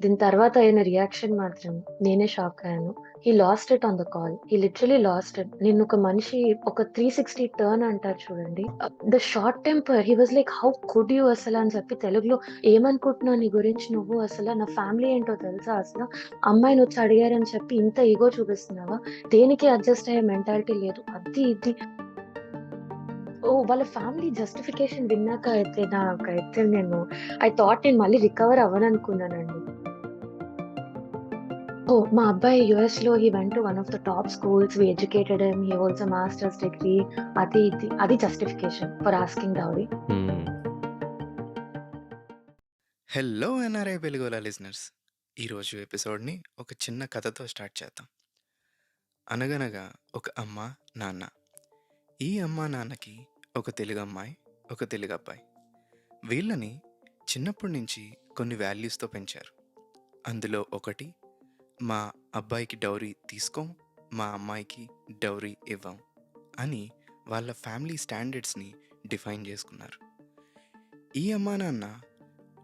దీని తర్వాత అయిన రియాక్షన్ మాత్రం నేనే షాక్ అయ్యాను. He lost it on the call. He literally lost it. నిన్నొక మనిషి ఒక 360 టర్న్ అంటారు చూడండి. The short temper. He was like, "how could you అసల" అని చెప్పి తెలుగులో, "ఏమనుకుంటున్నావు నీ గురించి నువ్వు అసల? నా ఫ్యామిలీ ఏంటో తెలుసా అసల? అమ్మాయినొచ్చి అడిగారని చెప్పి ఇంత ఇగో చూపిస్తున్నావా? దేనికి అడ్జస్ట్ అయ్యే మెంటాలిటీ లేదు." అది ఇది. ఓహ్! వాళ్ళ ఫ్యామిలీ జస్టిఫికేషన్ విన్నాక అయితే నాకైతే ఐ థాట్ నేను మళ్ళీ రికవర్ అవ్వననుకున్నానండి. ఓహ్! మా అబ్బాయి యూఎస్‌లో he went to one of the top schools. We educated him. He holds a master's degree. అది ఇది. అది justification for asking dowry. Hmm. Hello NRI వెలుగుల లిజనర్స్. ఈరోజు ఎపిసోడ్ని ఒక చిన్న కథతో స్టార్ట్ చేద్దాం. అనగనగా ఒక అమ్మ, నాన్న. ఈ అమ్మ నాన్నకి ఒక తెలుగు అమ్మాయి, ఒక తెలుగు అబ్బాయి. వీళ్ళని చిన్నప్పటి నుంచి కొన్ని వాల్యూస్తో పెంచారు. అందులో ఒకటి, మా అబ్బాయికి డౌరీ తీసుకోం, మా అమ్మాయికి డౌరీ ఇవ్వం అని వాళ్ళ ఫ్యామిలీ స్టాండర్డ్స్ని డిఫైన్ చేసుకున్నారు. ఈ అమ్మా నాన్న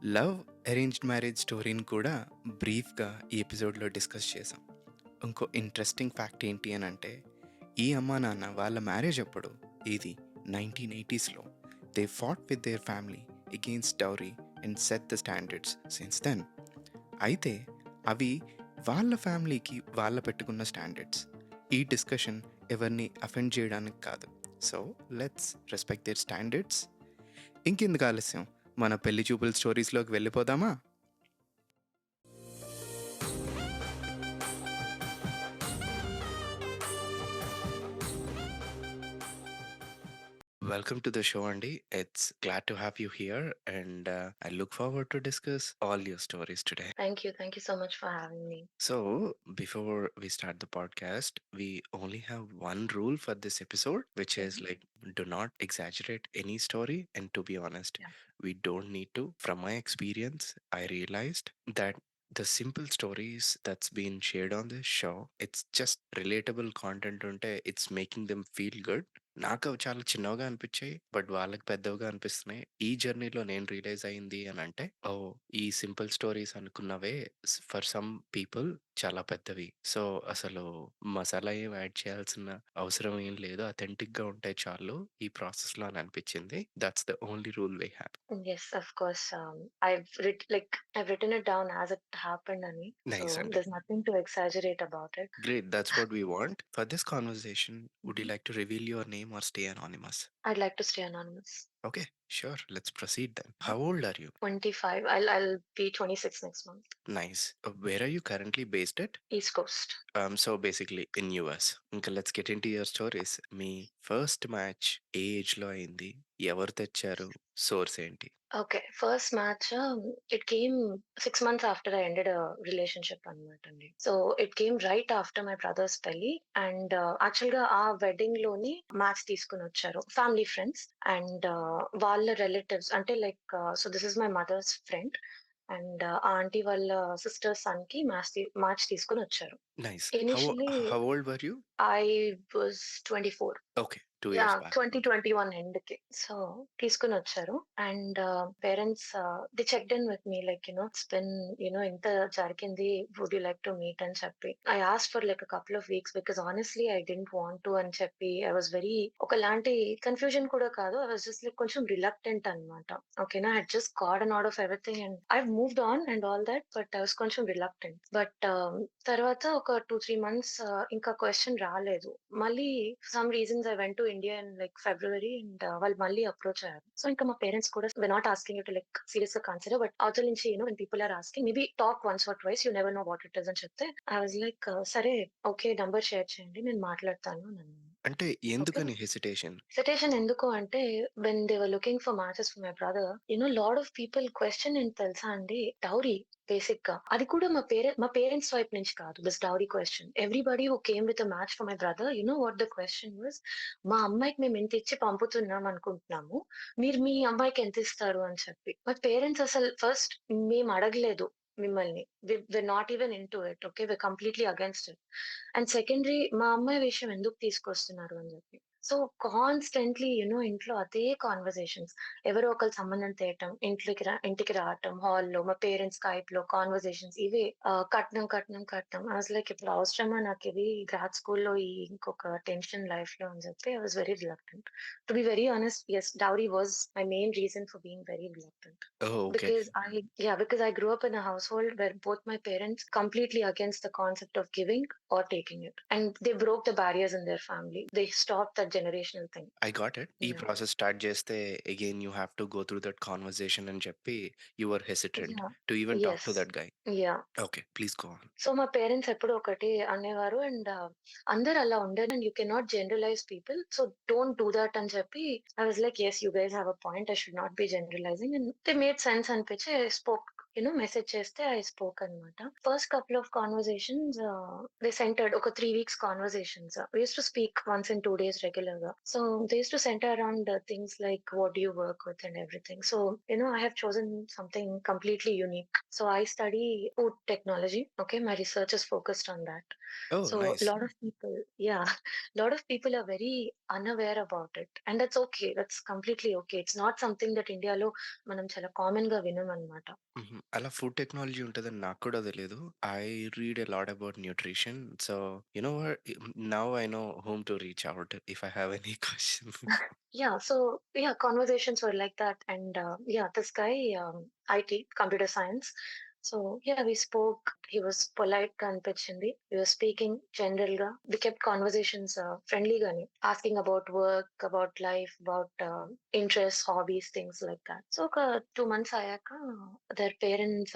లవ్ అరేంజ్డ్ మ్యారేజ్ స్టోరీని కూడా బ్రీఫ్గా ఈ ఎపిసోడ్లో డిస్కస్ చేసాం. ఇంకో ఇంట్రెస్టింగ్ ఫ్యాక్ట్ ఏంటి అని అంటే, ఈ అమ్మా నాన్న వాళ్ళ మ్యారేజ్ అప్పుడు, ఇది 1980స్లో, they fought with their family against dowry and set the standards since then. అయితే అవి వాళ్ళ ఫ్యామిలీకి వాళ్ళ పెట్టుకున్న స్టాండర్డ్స్. ఈ డిస్కషన్ ఎవరిని అఫెండ్ చేయడానికి కాదు. So let's respect their standards. ఇంకెందుకు ఆలస్యం, మన పెళ్లి చూపుల స్టోరీస్లోకి వెళ్ళిపోదామా? Welcome to the show, Andy. It's glad to have you here, and I look forward to discuss all your stories today. Thank you. Thank you so much for having me. So, before we start the podcast, we only have one rule for this episode, which is హుహు. like, do not exaggerate any story. And to be honest, yeah! we don't need to. From my experience, I realized that the simple stories that's been shared on this show, it's just relatable content unte, it's making them feel good. నాకు అవి చాలా చిన్నవిగా అనిపించాయి, but వాళ్ళకి పెద్దవిగా అనిపిస్తున్నాయి. ఈ జర్నీలో నేను రియలైజ్ అయింది అని అంటే, ఓ, ఈ సింపుల్ స్టోరీస్ అనుకున్నవే ఫర్ సమ్ పీపుల్ చాలా పెద్దవి. సో అసలు మసాలా ఏం యాడ్ చేయాల్సిన అవసరం ఏం లేదు, అథెంటిక్ గా ఉంటే చాలు ఈ ప్రాసెస్ లో అని అనిపించింది. That's the only rule we have. Yes, of course. I've written it down as it happened అని. సో నైస్ అండి. there's nothing to exaggerate about it. Great, that's what we want. For this conversation, would you Mhm. like to reveal your name or stay anonymous? I'd like to stay anonymous. Okay, sure. Let's proceed then. How old are you? 25. I'll be 26 next month. Nice. Where are you currently based at? East Coast. So basically in US. Okay, let's get into your stories. మీ first match ఏ age లో అయింది? ఎవరు తెచ్చారు? Source ఏంటి? Okay. First match it came 6 months after I ended relationship అనమాటండి. So, it came right after my brother's పెళ్లి. And యాక్చువల్‌గా ఆ వెడ్డింగ్‌లోని మ్యాచ్ తీసుకొనొచ్చారు. ఫ్యామిలీ ఫ్రెండ్స్ అండ్ వాళ్ళ రిలేటివ్స్ అంటే like, so this is my mother's friend. And ఆ aunty వాళ్ళ సిస్టర్ సన్‌కి మ్యాచ్ తీసుకొనొచ్చారు. Nice. How initially how old were you? I was 24. Okay, 2 years yeah! Back. 2021 ఎండ్‌కి. సో, తీసుకొనొచ్చారు. And parents they checked in with me like it's been ఇంత జరిగింది. Would you like to meet అని చెప్పి. I asked for like a couple of weeks because honestly I didn't want to అని చెప్పి I was very ఒకలాంటి confusion కూడా కాదు. I was just like కొంచెం రిలక్టెంట్ అన్నమాట. ఓకేనా. I had just gotten out of everything and I moved on and all that. But I was కొంచెం reluctant. But తర్వాత ఒక 2, 3 మంత్స్ ఇంకా క్వెషన్ రాలేదు. మళ్ళీ some reasons I went to India in like February and వాళ్ళు మళ్ళీ approach అయ్యారు. So, ఇంకా మా పేరెంట్స్ కూడా we are not asking you to like సీరియస్‌గా కన్సిడర్, బట్ అవతల నుంచి when people are asking maybe talk once or twice, you never know what it is అని చెప్తే ఐ వాస్ లైక్, సరే ఓకే, నంబర్ షేర్ చేయండి, నేను మాట్లాడతాను అని అన్నాను. అంటే ఓకే. ఎందుకని హెసిటేషన్? సిట్యుయేషన్ ఎందుకు అంటే, when they were looking for matches for my brother, lot of people question ఏంటి తెలుసా అండి? డౌరీ బేసిక్‌గా. అది కూడా మా పేరెంట్స్ వైపు నుంచి కాదు. This dowry question. Everybody who came with a match for my brother, what the question was, మా అమ్మాయికి మేము ఇంత ఇచ్చి పంపుతున్నాం అనుకుంటున్నాము. మీరు మీ అమ్మాయికి ఎంత ఇస్తారు అని చెప్పి. మా పేరెంట్స్ అసలు ఫస్ట్ మేము అడగలేదు మిమ్మల్ని. we're not even into it. Okay. We're completely against it. And secondary, మా అమ్మాయి విషయం ఎందుకు తీసుకొస్తున్నారు అని చెప్పి. సో కాన్స్టెంట్‌లీ ఇంట్లో అదే కాన్వర్జేషన్స్. ఎవరో ఒకళ్ళు సంబంధం తేవటం, ఇంటికి రావటం, హాల్‌లో మా పేరెంట్స్ స్కైప్‌లో కాన్వర్జేషన్స్ ఇవే. కట్నం, కట్నం, కట్నం. ఐ వాస్ లైక్ ఇప్పుడు అవసరమా నాకిది గ్రాడ్ స్కూల్‌లో ఇంకొక టెన్షన్ లైఫ్‌లో అని చెప్పి I was very reluctant. To be very honest, yes, dowry was my main reason for being very reluctant. Oh! Okay. Because I grew up in a household where both my parents completely against the concept of giving or taking it. And they broke the barriers in their family. They stopped that generational thing. I got it. ఈ Yeah. Process start చేస్తే again you have to go through that conversation అని చెప్పి you were hesitant Yeah. To even talk to Yes. That guy. Yeah. Okay. Please go on. So మా parents ఎప్పుడూ ఒకటి అనేవారు and అందరూ అలా ఉండరు and you cannot generalise people. So don't do that అని చెప్పి I was like yes you guys have a point. I should not be generalizing and they made sense అనిపించి ఐ స్పోక్. మెసేజ్ చేస్తే I spoke అనమాట. First couple of conversations they centered ఒక 3 weeks conversations. We use to speak once in 2 days regular గా. So they use to center around things like what do you work with and everything. So I have chosen something completely unique. So I study food technology. Okay, my research is focused on that. Oh! So a nice. lot of people, yeah, a lot of people are very unaware about it, and that's okay. That's completely okay. It's not something that India lo manam chala common ga vinam anamata. హుహు. అలా food technology ఉంటదని నాకు కూడా తెలీదు. I read a lot about nutrition. So, you know what, now I know whom to reach out if I have any question. Yeah, so yeah, conversations were like that, and yeah, this guy, IT, computer science. So yeah, we spoke. He was polite, Kanpachindi. We were speaking general ga. We kept conversations friendly gani, asking about work, about life, about interests, hobbies, things like that. So 2 months ayaka, their parents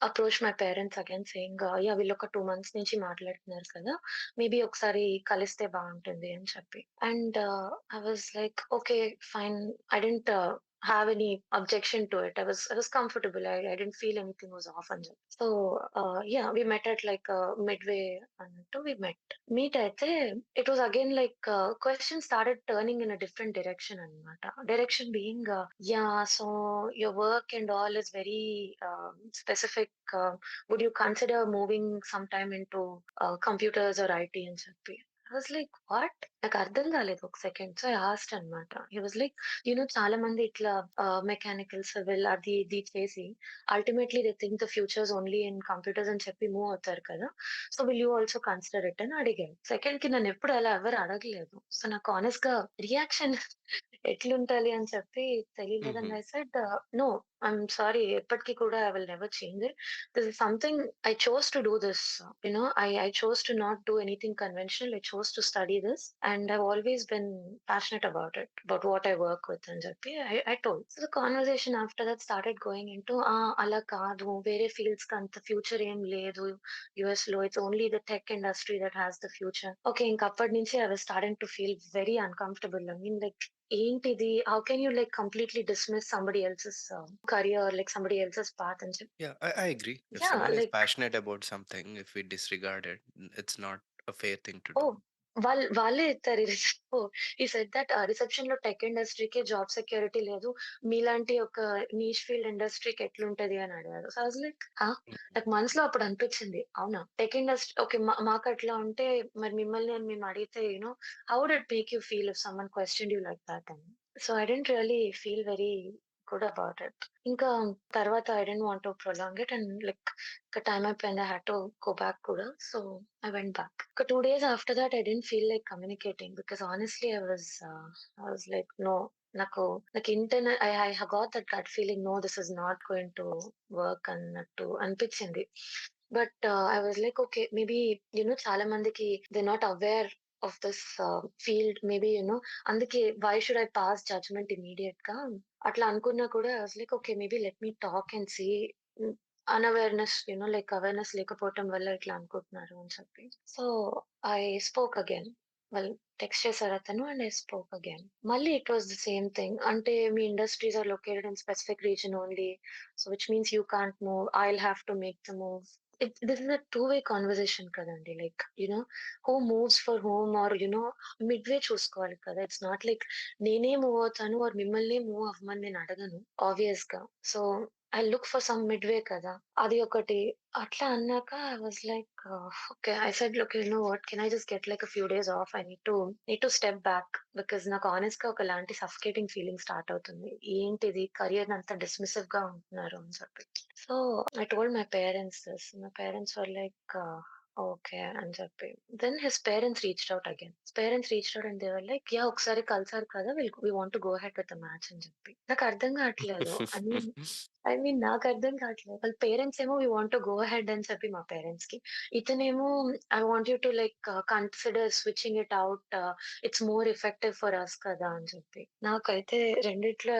approached my parents again, saying, yeah, వీళ్ళు ఒక 2 months నుంచి మాట్లాడుతున్నారు కదా, maybe ఒకసారి కలిస్తే బాగుంటుంది అని చెప్పి. And I was like okay fine. I don't have any objection to it. I was comfortable. I didn't feel anything was off and so yeah, we met at like midway and we meet అయితే it was again like questions started turning in a different direction anamata. Direction being yeah, so your work and all is very specific. Would you consider moving sometime into computers or IT and చెప్పి. I was like, what? నాకు అర్థం కాలేదు ఒక second. So I asked అన్నమాట. హి was like, చాలా మంది ఇట్లా mechanical, civil అది ఇది చేసి ultimately they think the futures only in computers అని చెప్పి మూవ్ అవుతారు కదా. So will you also consider it అని అడిగాను. సెకండ్ కి నన్ను ఎప్పుడు అలా ఎవరు అడగలేదు. సో నాకు ఆనెస్ట్ గా రియాక్షన్ ఎట్లుంటాలి అని చెప్పి తెలియలేదు. హుహు. And I said no, I'm sorry, ఎప్పటికి కూడా I will never change it. This is something I chose to do this. I chose to not do anything conventional. I chose to study this, and I've always been passionate about it, about what I work with. And చెప్పి I told. So the conversation after that started going into, అలా కాదు, వేరే fields కి అంత future ఏం లేదు US లో. It's only the tech industry that has the future. Okay, ఇంక అప్పటి నుంచి I was starting to feel very uncomfortable. I mean like ఏంటిది? How can you like completely dismiss somebody else's career, like somebody else's path and say, Yeah, I agree. If yeah, someone is like, passionate about something, if we disregard it, it's not a fair thing to do. oh, వాళ్ళే ఎత్తారు ఈ oh! He said that రిసెప్షన్‌లో tech ఇండస్ట్రీ‌కే job security లేదు. మీలాంటి ఒక niche field ఇండస్ట్రీకి ఎట్లుంటది అని అడిగారు. So, I was like Mhm. నాకు మనసులో అప్పుడు అనిపించింది. అవునా! Tech industry okay. మాకట్లా ఉంటే మరి మిమ్మల్ని అని మేము అడిగితే how would it make you feel if someone questioned you like that అని. So, I didn't really feel very good about it. ఇంకా తర్వాత I didn't want to prolong it and like ఇంకా టైమ్ అయిపోయింది. I had to go back కూడా. So I went back. 2 days after that, I didn't feel like communicating because honestly, I was like, no. నాకు internal I got that gut feeling, no this is not going to work అన్నట్టు అనిపించింది. But I was like okay, maybe చాలా మందికి they not aware of this field. Maybe అందుకే why should I pass judgement immediate గా అట్లా అనుకున్నా కూడా I was like okay, maybe let me talk and see. Unawareness, like awareness లేకపోవటం వల్ల ఇట్లా అనుకుంటున్నారు అని చెప్పి. So, I spoke again. Well, text చేసారు అతను అండ్ ఐ స్పోక్ అగైన్. మళ్ళీ it was the same thing. అంటే మీ industries are located in specific region only. So which means you can't move. I'll have to make the move. This is a two way conversation కదండీ. Like who moves for whom or midway చూసుకోవాలి కదా. It's not like నేనే move అవుతాను or మిమ్మల్నే move అవ్వమని నేను అడగను ఆబ్వియస్‌గా. So I look for some midway కదా! అది ఒకటి. అట్లా అన్నాక I was like okay. I said okay. You know what can I just get like a few days of. I need to step back. Because నాకు హానెస్ట్‌గా ఒకలాంటి suffocating feeling start అవుతుంది. ఏంటిది కెరియర్‌ని అంతా డిస్మిసివ్‌గా ఉంటున్నారు అని చెప్పి. So, I told my parents this. My parents were like okay అని చెప్పి. Then his parents reached out again. His parents reached out and they were like yeah! ఒకసారి కలిసారు కదా! We want to go ahead with the match అని చెప్పి. నాకు అర్థం కావట్లేదు. ఐ మీన్ నాకర్థం కావట్లేదు. వాళ్ళ పేరెంట్స్ ఏమో we want to go ahead అని చెప్పి మా పేరెంట్స్‌కి. ఇతనేమో I want you to like consider switching it out. It's more effective for us కదా! అని చెప్పి. నాకైతే రెండిట్లో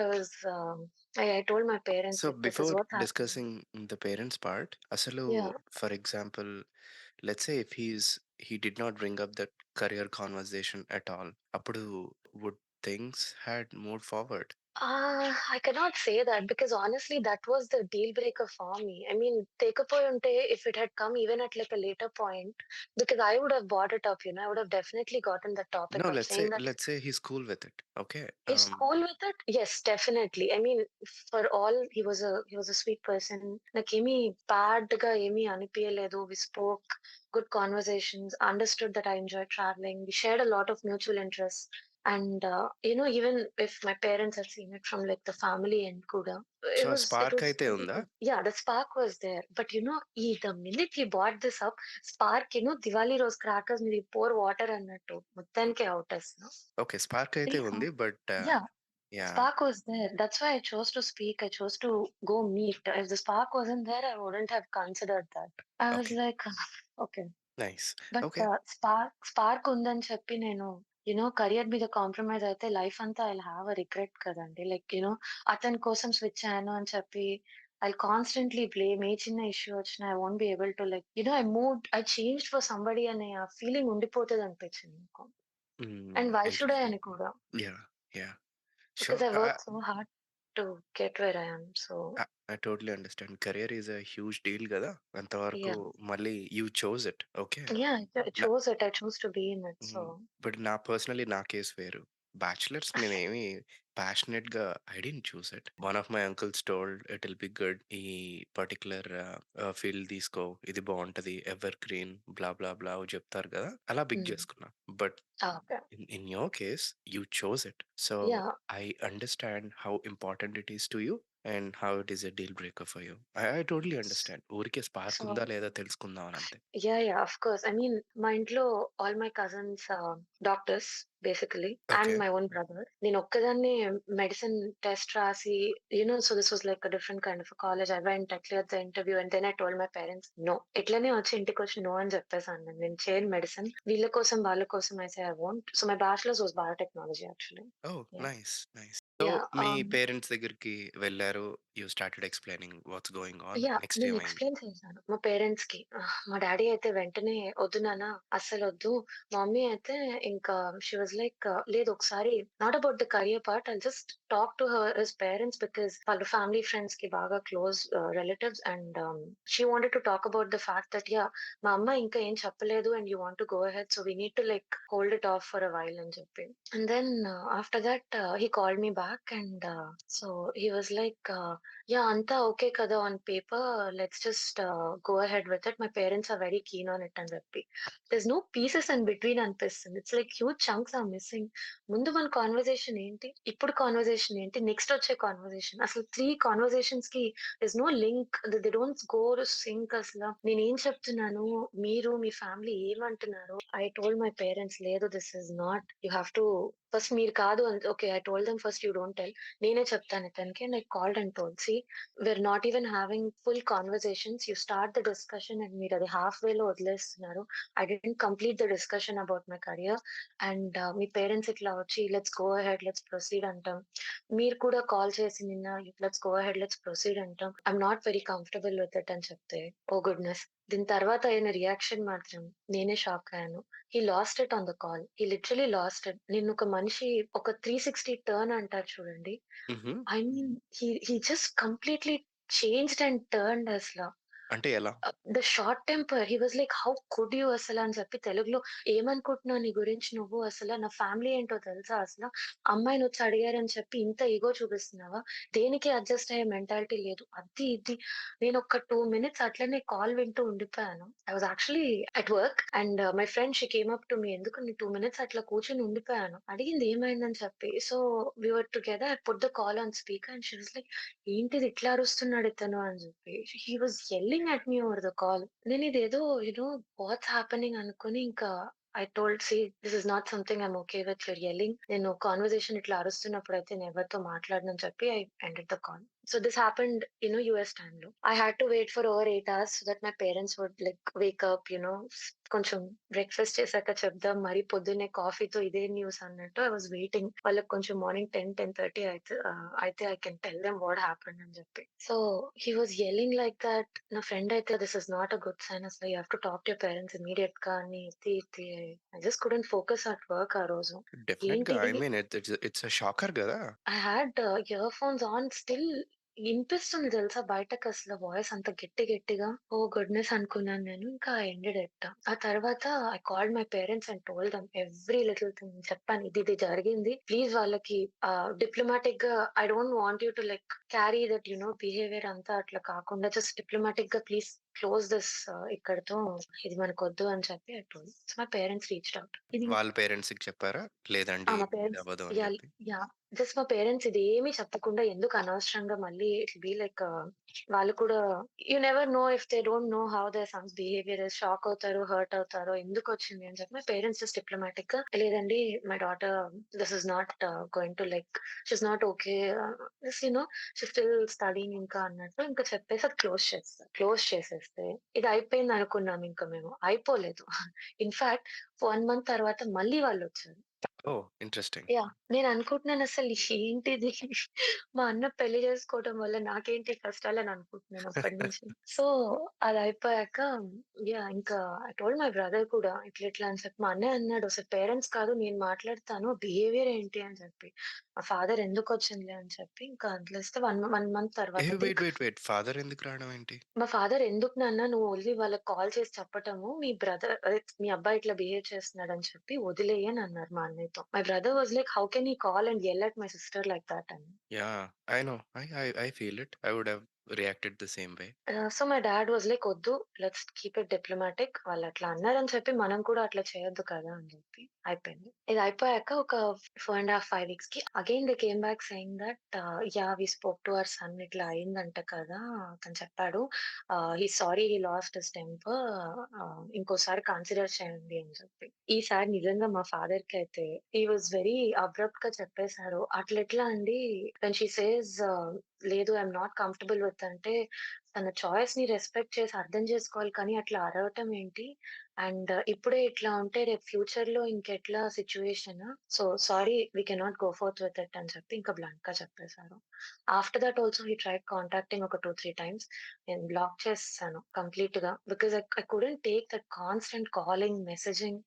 I told my parents so, like this is before what's happening. Discussing the parents part, అసలు yeah! For example let's say if he did not bring up that career conversation at all. అప్పుడు would things had moved forward? I cannot say that because honestly, that was the deal breaker for me. I mean, take a point if it had come even at like a later point, because I would have brought it up. I would have definitely gotten the topic No, up, saying that let's say he's cool with it. Okay. he's cool with it. Yes, definitely. I mean, for all he was a sweet person. Nakemi bad ga emi anipiyaledu. We spoke good conversations. Understood that I enjoy traveling. We shared a lot of mutual interests. And even if my parents had seen it from like the family end kuda, so, it ఆ was it spark was అయితే really ఉందా? good. Yeah, the spark was there. But the minute he brought this up, spark, Diwali rose crackers, మీరు pour water అన్నట్టు మొత్తానికే out అసలు. Okay. Spark అయితే Yeah. ఉంది. But Yeah. Yeah! Spark was there. That's why I chose to speak. I chose to go meet. If the spark wasn't there, I wouldn't have considered that. I was okay. like, okay. Nice. But okay. spark ఉందని చెప్పి నేను career మీద compromise అయితే life అంతా I'll have a regret కదండీ. Like అతని కోసం switch అయ్యాను అని చెప్పి ఐల్ కాన్స్టెంట్‌లీ బ్లేమ్. ఏ చిన్న ఇష్యూ వచ్చినా I won't be able to like I changed for somebody అనే ఆ ఫీలింగ్ ఉండిపోతదనిపించింది నాకు. Hmm. And why should I interesting. అని కూడా. Yeah! Yeah! Because sure. I worked so hard to get where I am. So I totally understand. Career is a huge deal గదా! అంతవరకు yeah. మళ్ళీ you chose it. Okay. Yeah, I న chose it. I chose to be in it. Hmm. So but నా case వేరు. Bachelors నేనేమి ప్యాషనేట్‌గా I didn't choose it. One of my uncles told it will be good. ఈ particular field తీసుకో. ఇది బావుంటది. Ever green బ్లా బ్లా బ్లా చెప్తారు గదా! అలా పిక్ mm, చేసుకున్నా. But okay. in your case you chose it, so Yeah. I understand how important it is to you and how it is a deal breaker for you. I totally understand. ఊరికే spark ఉందా So లేదా తెలుసుకుందాం అని అంతే. yeah, of course. I mean, మా ఇంట్లో all my cousins doctors basically and okay. my own brother. నేను ఒక్కదాన్నే మెడిసిన్ టెస్ట్ రాసి so this was like a different kind of a college. I went, I cleared the interview and then I told my parents no. ఇట్లనే వచ్చి ఇంటికొచ్చి no అని చెప్పేసాను నేను చేయను మెడిసిన్. వీళ్ళ కోసం వాళ్ళ కోసం I say I won't. So my bachelor's was biotechnology actually. Oh! Yeah. Nice. So Yeah. Me parents దగ్గరికి వెళ్లారు. You started explaining what's going on. Yeah! Next నేను ఏమైంది? ఎక్స్‌ప్లెయిన్ చేశాను మా పేరెంట్స్‌కి. మా డ్యాడీ అయితే వెంటనే "వద్దు నాన్న అస్సలొద్దు." మా మమ్మీ అయితే ఇంకా షీ వాస్ లైక్ లేదు ఒకసారి not about the career part I'll just talk to his parents because వాళ్ళ ఫ్యామిలీ ఫ్రెండ్స్‌కి బాగా close relatives and she wanted to talk about the fact that మా అమ్మ ఇంకా ఏం చెప్పలేదు and you want to go ahead so we need to like hold it off for a while అని చెప్పి. And then after that he called me back and so he was like అంతా okay కదా! On paper let's just go ahead with it. My parents are very keen on it అని చెప్పి. There's no pieces in between అనిపిస్తుంది. It's like huge chunks are missing. ముందు మన conversation ఏంటి? ఇప్పుడు conversation ఏంటి? నెక్స్ట్ వచ్చే కన్వర్జేషన్. అసలు 3 కన్వర్జేషన్స్‌కి there's no link. They don't go to sync అసల. నేనేం చెప్తున్నాను? మీరు మీ ఫ్యామిలీ ఏమంటున్నారు? ఐ టోల్డ్ మై పేరెంట్స్ లేదు this is not you have to first మీరు కాదు okay. I told them first you don't tell. నేనే చెప్తాను ఇతనికి and I called and told. See we're not even having full conversations. You start the discussion and మీరు అది half వేలో వదిలేస్తున్నారు. I didn't complete the discussion about my career and మీ parents ఇట్లా వచ్చి let's go ahead let's proceed అంటాం. మీరు కూడా కాల్ చేసి నిన్న let's go ahead let's proceed అంటాం. I'm not very comfortable with it అని చెప్తే ఓహ్ గుడ్‌నెస్! దీని తర్వాత అయిన రియాక్షన్ మాత్రం నేనే షాక్ అయ్యాను. He lost it on the call. He literally lost it. నిన్నొక మనిషి ఒక 360 టర్న్ అంటారు చూడండి. హుహు. I mean, he just completely changed and turned అసల. అంటే ఎలా? The short temper. He was like, "how could you అసల" అని చెప్పి తెలుగులో, "ఏమనుకుంటున్నావు నీ గురించి నువ్వు అసల? నా ఫ్యామిలీ ఏంటో తెలుసా అసల? అమ్మాయినొచ్చి అడిగారని చెప్పి ఇంత ఇగో చూపిస్తున్నావా? దేనికి అడ్జస్ట్ అయ్యే మెంటాలిటీ లేదు." అది ఇది. నేనొక 2 మినిట్స్ అట్లనే కాల్ వింటూ ఉండిపోయాను. I was actually at work and my friend she came up to me. ఎందుకు నీ 2 మినిట్స్ అట్లా కూర్చొని ఉండిపోయాను. అడిగింది ఏమైందని చెప్పి. So, we were together. I put the call on speaker and she was like, ఏంటిది ఇట్లా అరుస్తున్నాడు ఇతను అని చెప్పి. He was yelling at me over the call. నేనిదేదో వాట్స్ హ్యాపెనింగ్ అనుకోని ఇంకా I told, see this is not something I'm okay with your yelling. నేను కన్వర్జేషన్ ఇట్లా అరుస్తున్నప్పుడైతే నేనెవరితో మాట్లాడనని చెప్పి I ended the call. So this happened, US టైమ్‌లో. I had to wait for over 8 hours so that my parents would like wake up, కొంచెం breakfast చేశాక చెప్దాం. మరి పొద్దున్నే కాఫీతో ఇదే న్యూస్ అన్నట్టు ఐ వాస్ వెయిటింగ్. వాళ్ళకి కొంచెం మార్నింగ్ 10, 10:30 అయితే I can tell them what happened అని చెప్పి. So, he was yelling like that. నా ఫ్రెండ్ అయితే this is not a good sign అసలు. You have to talk to your parents ఇమ్మీడియేట్‌గా అని ఇది I just couldn't focus at work ఆ రోజు. డెఫినెట్‌గా. ఐ ఏంటిది, మీన్ ఇట్స్ ఎ షాకర్ గదా! I had earphones on still ఇనిపిస్తుంది తెలుసా బయటకసల వాయిస్ అంత గట్టిగా. ఓహ్! గుడ్‌నెస్ అనుకున్నాను నేను. ఇంకా ఎండెడ్ ఇట్. ఆ తర్వాత I called my parents and told them every little thing. చెప్పాను, ఇది జరిగింది. ప్లీజ్ వాళ్ళకి డిప్లొమాటిక్‌గా, I don't want you to like carry that behaviour అంతా అట్లా కాకుండా జస్ట్ డిప్లొమాటిక్‌గా ప్లీజ్ క్లోజ్ దిస్ ఇక్కడితో. ఇది మనకొద్దు అని చెప్పి I told. So my parents reached out. ఇది వాళ్ళ పేరెంట్స్‌కి చెప్పారా? లేదండి మా ఇది పేరెంట్స్, అవ్వదు అని యాహ్! జెప్పి. యాహ్! జస్ట్ మా పేరెంట్స్ ఇదేమి చెప్పకుండా ఎందుకు అనవసరంగా మళ్ళీ ఇట్ విల్ బి లైక్, వాళ్ళు కూడా you never know if they don't know how their sons behaviour is. Shock అవుతారో, హర్ట్ అవుతారో, ఎందుకొచ్చింది అని చెప్పి మై పేరెంట్స్ జస్ట్ డిప్లొమాటిక్‌గా, లేదండి my daughter this is not going to like, she is not okay. Just she still studying ఇంకా అన్నట్టు ఇంకా చెప్పేసి అది క్లోజ్ చేసేస్తే ఇది అయిపోయింది అనుకున్నాం ఇంకా మేము. అయిపోలేదు. ఇన్‌ఫాక్ట్ 1 మంత్ తర్వాత మళ్ళీ వాళ్ళొచ్చారు. ఓహ్! ఇంట్రెస్టింగ్. యాహ్! నేననుకుంటున్నానసలు ఏంటిది? మా అన్న పెళ్లి చేసుకోవడం వల్ల నాకేంటి కష్టాలని అనుకుంటున్నాను అప్పటినుంచి. సో, అదయిపోయాక ఇంకా ఐ టోల్డ్ మై బ్రదర్ కూడా ఇట్లా అని చెప్పి. మా అన్నయ్య అన్నాడు, "అసలు పేరెంట్స్ కాదు నేను మాట్లాడతాను. బిహేవియర్ ఏంటి?" అని చెప్పి. మా ఫాదర్ ఎందుకొచ్చిందిలే అని చెప్పి ఇంకా వదిలేస్తే 1 మంత్ తర్వాత వెయిట్. ఫాదర్ ఎందుకు రావడం ఏంటి? మా ఫాదర్, "ఎందుకు నాన్న నువ్వు ఓన్లీ వాళ్ళకి కాల్ చేసి చెప్పటము, మీ బ్రదర్ అదే మీ అబ్బాయి ఇట్లా బిహేవ్ చేస్తున్నాడని చెప్పి వదిలేయి" అని అన్నారు మా అన్నయ్యతో. My brother was like, "how can he call and yell at my sister like that" అని. Yeah! I know. I feel it. I would have reacted the same way. So, my dad was like, "వద్దు, let's keep it diplomatic. వాళ్ళట్లా అన్నారని చెప్పి మనం కూడా అట్లా చేయొద్దు కదా!" అని చెప్పి అయిపోయింది. ఇది అయిపోయాక ఒక 4 ½ 5 వీక్స్‌కి again they came back saying that, yeah! We spoke to our son ఇట్లా అయిందంట కదా! అతను చెప్పాడు. He sorry he lost his temper. ఇంకోసారి కన్సిడర్ చేయండి అని చెప్పి. ఈసారి నిజంగా మా ఫాదర్‌కైతే హి వాస్ వెరీ అబ్రప్ట్‌గా చెప్పేసారు. అట్లెట్లా అండి, వెన్ షీ సేస్ లేదు ఐయామ్ నాట్ కంఫర్టబుల్ విత్ అంటే తన చాయిస్‌ని రెస్పెక్ట్ చేసి అర్థం చేసుకోవాలి కానీ అట్లా అరవటం ఏంటి? అండ్ ఇప్పుడే ఇట్లా ఉంటే రేపు ఫ్యూచర్‌లో ఇంకెట్లా situation? So sorry we cannot go forth with it అని చెప్పి ఇంకా బ్లంట్‌గా చెప్పేసారు. After that also he tried contacting ఒక 2, 3 టైమ్స్. నేను బ్లాక్ చేసేసాను కంప్లీట్‌గా. Because I couldn't take that constant calling, messaging.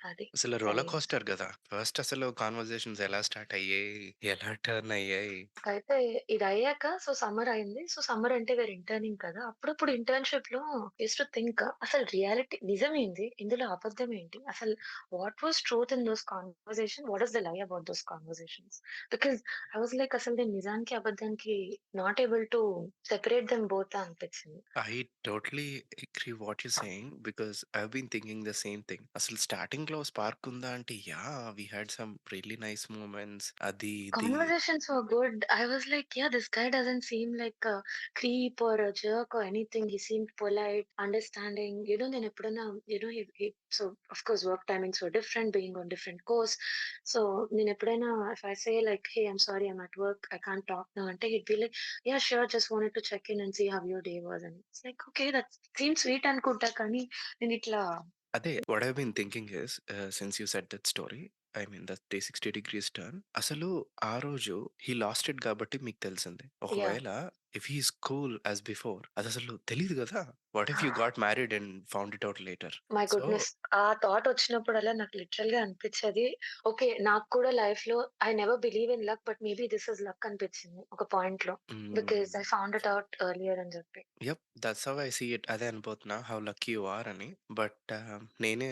అది. అసలు రోలర్ అయింది. కోస్టర్ గదా! ఫస్ట్ అసలు కాన్వర్జేషన్స్ ఎలా స్టార్ట్ అయ్యాయి? ఎలా టర్న్ అయ్యాయి? అయితే ఇదయ్యాక సో సమ్మర్ అయింది. సో సమ్మర్ అంటే వేర్ ఇంటర్నింగ్ కదా! అప్పుడప్పుడు ఇంటర్న్‌షిప్‌లో యూజ్డ్ టు థింక్ అసలు రియాలిటీ నిజమేంది? ఇందులో అబద్ధం ఏంటి? అసలు what was truth in those conversation? What is the lie about those conversations? Because I was like అసలు నేను నిజానికి, అబద్ధానికి not able to separate them both అనిపించింది. I totally agree what you saying because I've been thinking the same thing. అసలు స్టార్టింగ్‌లో spark ఉందా అంటే yeah! We had some really nice moments అది ఇది. Conversations were good. I was like, yeah, this guy doesn't seem like a creep or a jerk or anything. He seemed polite, understanding. Then eppudaina, so of course work timings were different, being on different course. So then eppudaina, if I say like, hey, I'm sorry, I'm at work, I can't talk now, and he'd be like, yeah, sure, just wanted to check in and see how your day was. And it's like, okay, that seems sweet and good, కానీ నేను ఇట్లా అదే what I been thinking is since you said that story I mean that 360 degrees turn. అసలు ఆ రోజు హి lost it కాబట్టి మీకు తెలిసింది. యాహ్! ఒకవేళ if he is cool as before అదసలు తెలీదు గదా! What if you got married and found it out later? My so goodness! ఆ థాట్ వచ్చినప్పుడల్లా నాకు లిటరల్‌గా అనిపిచ్చేది. ఓకే. నాకు కూడా లైఫ్‌లో I never believe in luck but maybe this is luck అనిపిచ్చింది ఒక పాయింట్‌లో. Because hmm. I found it out earlier అని జెప్పి. Yup. That's how I see it. అదే అనుపోతున్నా. హౌ లక్కీ యూ ఆర్ అని. బట్ నేనే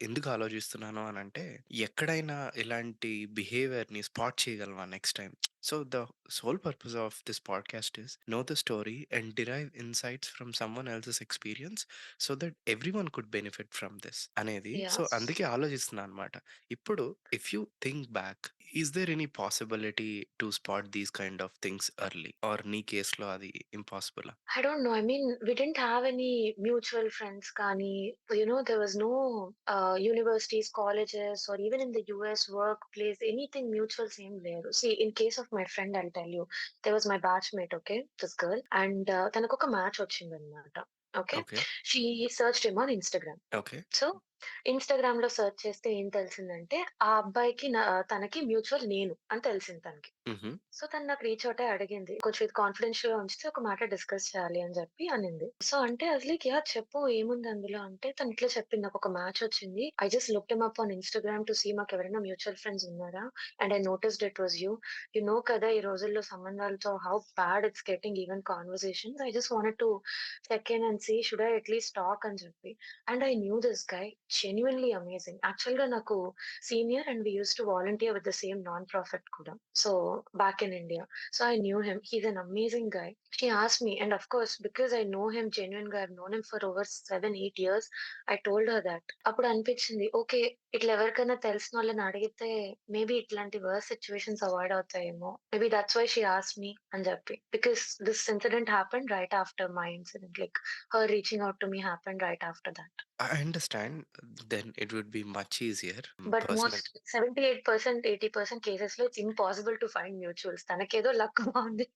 ఎందుకు ఆలోచిస్తున్నాను అనంటే, ఎక్కడైనా ఇలాంటి బిహేవియర్‌ని స్పాట్ చేయగలమా next time? So, the sole purpose of this podcast is know the story and derive insights from someone else's experience so that everyone could benefit from this అనేది. So, yeah! అందుకే ఆలోచిస్తున్నా అనమాట. ఇప్పుడు if you think back, is there any possibility to spot these kind of things early? Or నీ కేస్‌లో అది ఇంపాసిబులా? I don't know. I mean, we didn't have any mutual friends, Kani. There was no universities, colleges, or even in the US workplace, anything mutual same there. See, in case of my friend, I'll tell you, there was my batchmate, okay, this girl, and tanakoka match వచ్చిందన్నమాట. Okay, okay. she searched him on Instagram. Okay. So, ఇన్‌స్టాగ్రామ్‌లో search చేస్తే ఏం తెలిసిందంటే, ఆ అబ్బాయికి తనకి mutual నేను అని తెలిసింది తనకి. హుహు. సో, తను నాకు రీచ్ ఔటే అడిగింది. కొంచెం ఇది కాన్ఫిడెన్షియల్‌గా ఉంచితే ఒక మ్యాటర్ డిస్కస్ చేయాలి అని చెప్పి అనింది. సో, అంటే ఐ వాస్ లైక్ యాహ్! చెప్పు ఏముంది అందులో అంటే తను ఇట్లా చెప్పింది. నాకొక మ్యాచ్ వచ్చింది. I just looked him up on Instagram to see మాకెవరైనా మ్యూచువల్ ఫ్రెండ్స్ ఉన్నారా? And I noticed it was you. You know కదా! ఈ రోజుల్లో సంబంధాలతో how bad it's getting even conversations. I just wanted to check in and see should I at least talk అని చెప్పి. And I knew this guy genuinely amazing. యాక్చువల్‌గా నాకు senior and we used to volunteer with the same non profit కూడా. So, back in India. So I knew him. He's an amazing guy. She asked me, and of course, because I know him, genuine guy, I've known him for over 7, 8 years. I told her that. అప్పుడు అనిపించింది. Okay. ఇట్లా ఎవరికైనా తెలిసినోళ్ళని అడిగితే maybe ఇట్లాంటి worst situations avoid అవుతాయేమో. Maybe that's why she asked me అని చెప్పి. Because this incident happened right after my incident. Like her reaching out to me happened right after that. I understand. Then it would be much easier. But Personally, most 78%, 80% కేసెస్‌లో it's impossible to find mutuals. తనకేదో luck బావుంది.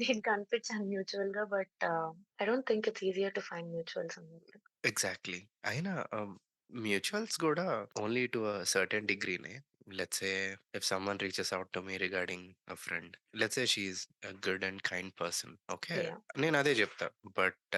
నేను కనిపించాను మ్యూచువల్‌గా. But I don't think it's easier to find mutuals అన్నట్టు. Exactly. అయినా mutuals గూడా only to a certain డిగ్రీనే. Let's say if someone reaches out to me regarding a friend. Let's say she is a good and kind person. Okay. Yeah! నేనదే జెప్తా. But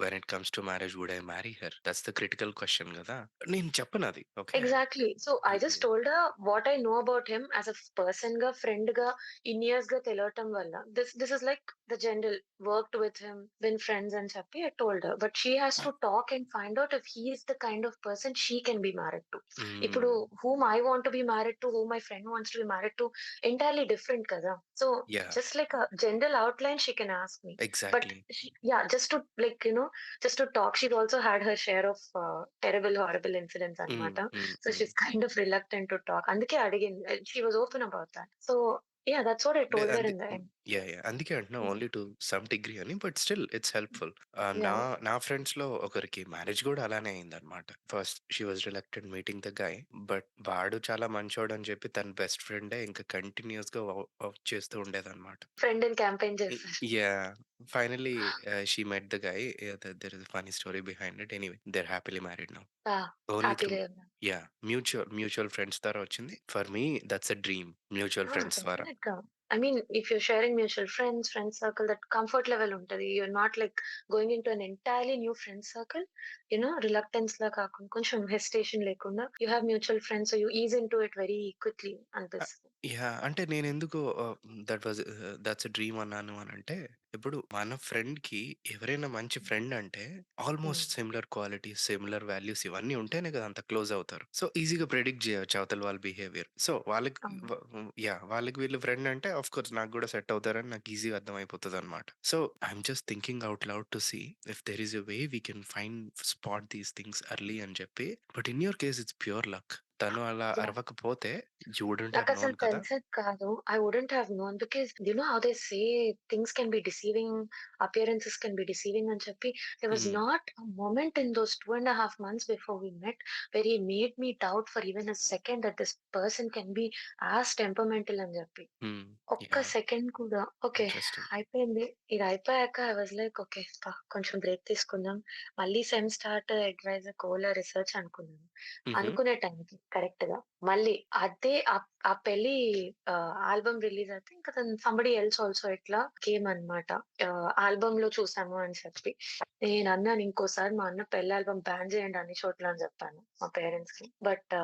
when it comes to marriage would I marry her? That's the critical question గదా! నేను చెప్పనది. Okay. Exactly. So, I uh just told her what I know about him as a పర్సన్‌గా, ఫ్రెండ్‌గా ఇన్ని ఇయర్స్‌గా తెలవటం వల్ల this is like the general worked with him, been friends అని చెప్పి I told her. But she has to talk and find out if he is the kind of person she can be married to. ఇప్పుడు hmm. Whom I want to be married to, whom my friend wants to be married to entirely different కదా! So, yeah! Just like a general outline she can ask me. But exactly. yeah, just to like, just to talk. She's also had her share of terrible, horrible incidents హ్మ్. అన్నమాట. హ్మ్. So హ్మ్. she's kind of reluctant to talk. అందుకే అడిగింది. She was open about that. So yeah, that's what I లే told her అంది in the hmm. end. Yeah! Yeah! అందుకే అంటున్నా Mm. Only to some degree అని. But still it's helpful. నా Yeah. నా ఫ్రెండ్స్‌లో ఒకరికి మ్యారేజ్ గూడా అలానే అయిందనమాట. First she was reluctant meeting the guy. But వాడు చాలా మంచోడని చెప్పి తన బెస్ట్ ఫ్రెండే ఇంకా కంటిన్యూయస్‌గా చేస్తూ ఉండేదనమాట. ఫ్రెండ్ ఇన్ క్యాంపెయిన్ ఇ చేశారు. Yeah! Finally she met the guy. There is a funny story behind it. Anyway they are happily married now. Only through హ్యాపీగా ఉన్నా. యాహ్! మ్యూచువల్ ఫ్రెండ్స్ ద్వారా వచ్చింది. For me that's a dream. Mutual friends ద్వారా. డెఫినెట్‌గా. I mean if you're sharing mutual friends circle that comfort level ఉంటది. You're not like going into an entirely new friend circle. రిలక్టెన్స్‌లా కాకుండా కొంచెం hesitation లేకుండా you have mutual friends. So you ease into it very quickly అ అనిపిస్తది. Yeah! అంటే నేనెందుకు that's a dream అన్నాను అనంటే, ఇప్పుడు మన ఫ్రెండ్‌కి ఎవరైనా మంచి ఫ్రెండ్ అంటే హ్మ్. Almost similar qualities, similar values ఇవన్నీ ఉంటేనే కదా అంత క్లోజ్ అవుతారు. సో, ఈజీగా ప్రెడిక్ట్ జేయొచ్చు అవతల వాళ్ళ బిహేవియర్. సో, వాళ్ళకి అవును. యాహ్! వాళ్ళకి వీళ్ళు ఫ్రెండ్ అంటే ఆఫ్‌కోర్స్ నాకు గూడా సెట్ అవుతారని నాకు ఈజీగా అర్థమైపోతదనమాట. So, I'm just thinking out loud to see if there is a way we can spot these things early అని చెప్పి. But in your case it's pure luck. తను అలా యాహ్! అరవకపోతే యూ వుడెంట్ హావ్ నాకసలు నోన్ కదా! తెలిసేది కాదు. I wouldn't have known because how they say things can be deceiving, appearances can be deceiving అని చెప్పి there was hmm. Not a moment in those 2 ½ months before we met where he made me doubt for even a second that this person can be as temperamental అని చెప్పి. Hmm. ఒక్క yeah! Second కూడా okay. Interesting. అయిపోయింది. ఇది అయిపోయాక I was like okay. కొంచెం break తీసుకుందాం. మళ్ళీ సెమ్ స్టార్ట్, అడ్వైజర్, కోలా, రిసర్చ్ అనుకున్నాను. హుహు. అనుకునే టైంకి కరెక్ట్‌గా. మళ్ళీ అదే ఆ పెళ్లి ఆల్బమ్ రిలీజ్ అయితే ఇంక తను సంబడీ ఎల్స్ ఆల్సో ఇట్లా కేమ్ అనమాట. ఆల్బమ్‌లో చూసాము అని చెప్పి. నేనన్నాను ఇంకోసారి మా అన్న పెళ్లి ఆల్బమ్ బ్యాన్ చేయండి అన్ని చోట్ల అని చెప్పాను మా పేరెంట్స్‌కి. But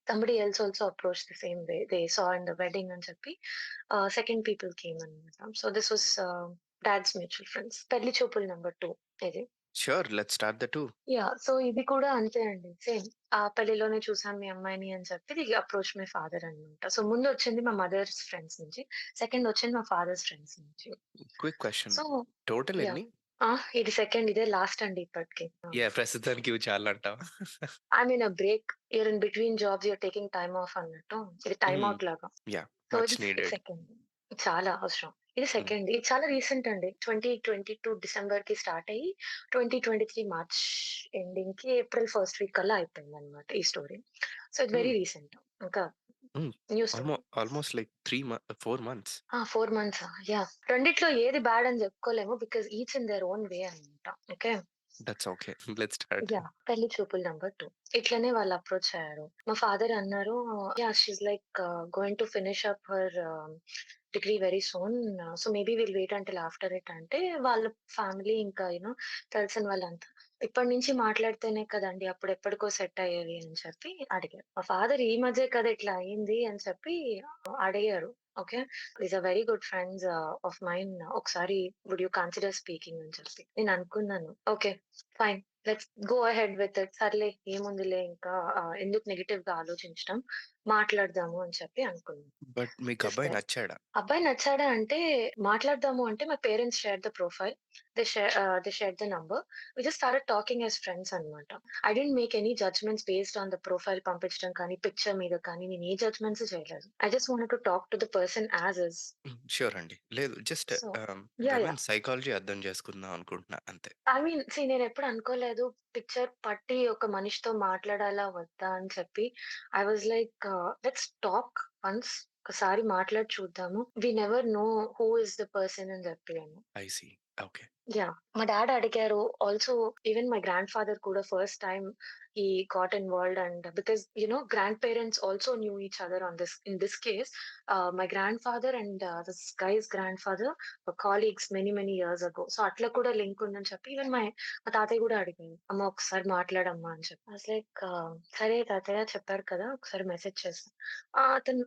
somebody else also approached the same way. They saw in the wedding అని చెప్పి సెకండ్ పీపుల్ కేమ్ అనమాట. So this was dad's mutual friends. పెళ్లి చూపులు నంబర్ 2 ఇది. Sure. Let's start the 2. So ఇది కూడా అంతే అండి. సేమ్. ఆ పెళ్లిలోనే చూసాం మీ అమ్మాయిని అని చెప్పి ది అప్రోచ్ మై ఫాదర్ అన్నమాట. సో ముందొచ్చింది మా మదర్స్ ఫ్రెండ్స్ నుంచి. సెకండ్ వచ్చింది మా ఫాదర్స్ ఫ్రెండ్స్ నుంచి. Quick question. So total yeah! ఎన్ని? ఇది సెకండ్ ఇదే లాస్ట్ అండి ఇప్పటికి. ప్రస్తుతానికి ఇవి చాలంటావా? I mean break. You're in between jobs you're taking time off అన్నట్టు. ఇది టైమ్ హ్మ్. ఔట్ లాగా. యాహ్! సో మచ్ ఇది నీడెడ్. సెకండ్. చాలా అవసరం. ఇది హ్మ్. సెకండ్. ఇది చాలా రీసెంట్ అండి. 2022 డిసెంబర్‌కి స్టార్ట్ అయ్యి 2023 మార్చ్ ఎండింగ్‌కి ఏప్రిల్ ఫస్ట్ వీక్ కల్లా అయిపోయిందన్నమాట ఈ స్టోరీ. సో ఇది వెరీ హ్మ్. రీసెంట్. ఇంకా hmm. New story. Almost like 4 months. 4 మంత్సా? యాహ్! రెండిట్లో ఏది బ్యాడ్ అని చెప్పుకోలేము. Because each in their own way అన్నమాట. Okay. That's okay. Let's start. పెళ్లి చూపులు నంబర్ 2. ఇట్లనే వాళ్ళు అప్రోచ్ అయ్యారు. మా ఫాదర్ అన్నారు, she's like going to finish up her degree very soon. So maybe will wait until after it అంటే వాళ్ళ ఫ్యామిలీ ఇంకా తెలిసిన వాళ్ళంతా ఇప్పటి నుంచి మాట్లాడితేనే కదండీ అప్పుడెప్పటికో సెట్ అయ్యేది అని చెప్పి అడిగారు. మా ఫాదర్ ఈ మధ్యే కదా ఇట్లా అయింది అని చెప్పి అడిగారు. Okay. Is a very good friends of mine. ఒకసారి వుడ్ యూ కన్సిడర్ స్పీకింగ్ అని చెప్పి. నేను అనుకున్నాను. Okay. Fine. Let's go ahead with it. సర్లే ఏముందిలే ఇంకా ఎందుకు నెగెటివ్‌గా ఆలోచించడం. మాట్లాడదాము అని చెప్పి అనుకున్నాను. బట్ మీకు జస్ట్ అబ్బాయి దట్. నచ్చాడా? అబ్బాయి నచ్చాడా అంటే మాట్లాడదాము అంటే my parents shared the profile. They shared the number. We just started talking as friends అన్నమాట. I didn't make any judgements based on the profile పంపించడం కానీ, పిక్చర్ మీద కానీ నేను ఏ జడ్జ్‌మెంట్స్ చేయలేదు. I just wanted to talk to the person as is. Sure అండి. లేదు just so ah, yeah! Women psychology అర్థం చేసుకుందాం అనుకుంటున్నా అంతే. నేనెప్పుడు అనుకోలేదు. పిక్చర్ పట్టి ఒక మనిషితో మాట్లాడాలా? వద్దా? అని చెప్పి. I was like let's talk once. ఒకసారి మాట్లాడి చూద్దాము. We never know who is the person అని చెప్పాను. I see. ఓకే. మా డాడ్ అడిగారు. Also even my grandfather కూడా first time he got involved and because grandparents also knew each other on this case. My grandfather and this guy's grandfather were colleagues many years ago. So అట్లా కూడా link ఉందని చెప్పి even మా తాతయ్య కూడా అడిగారు. అమ్మ ఒకసారి మాట్లాడమ్మా అని చెప్పి. ఐ వాస్ లైక్ సరే తాతయ్య చెప్పారు కదా! ఒకసారి మెసేజ్ చేస్తా.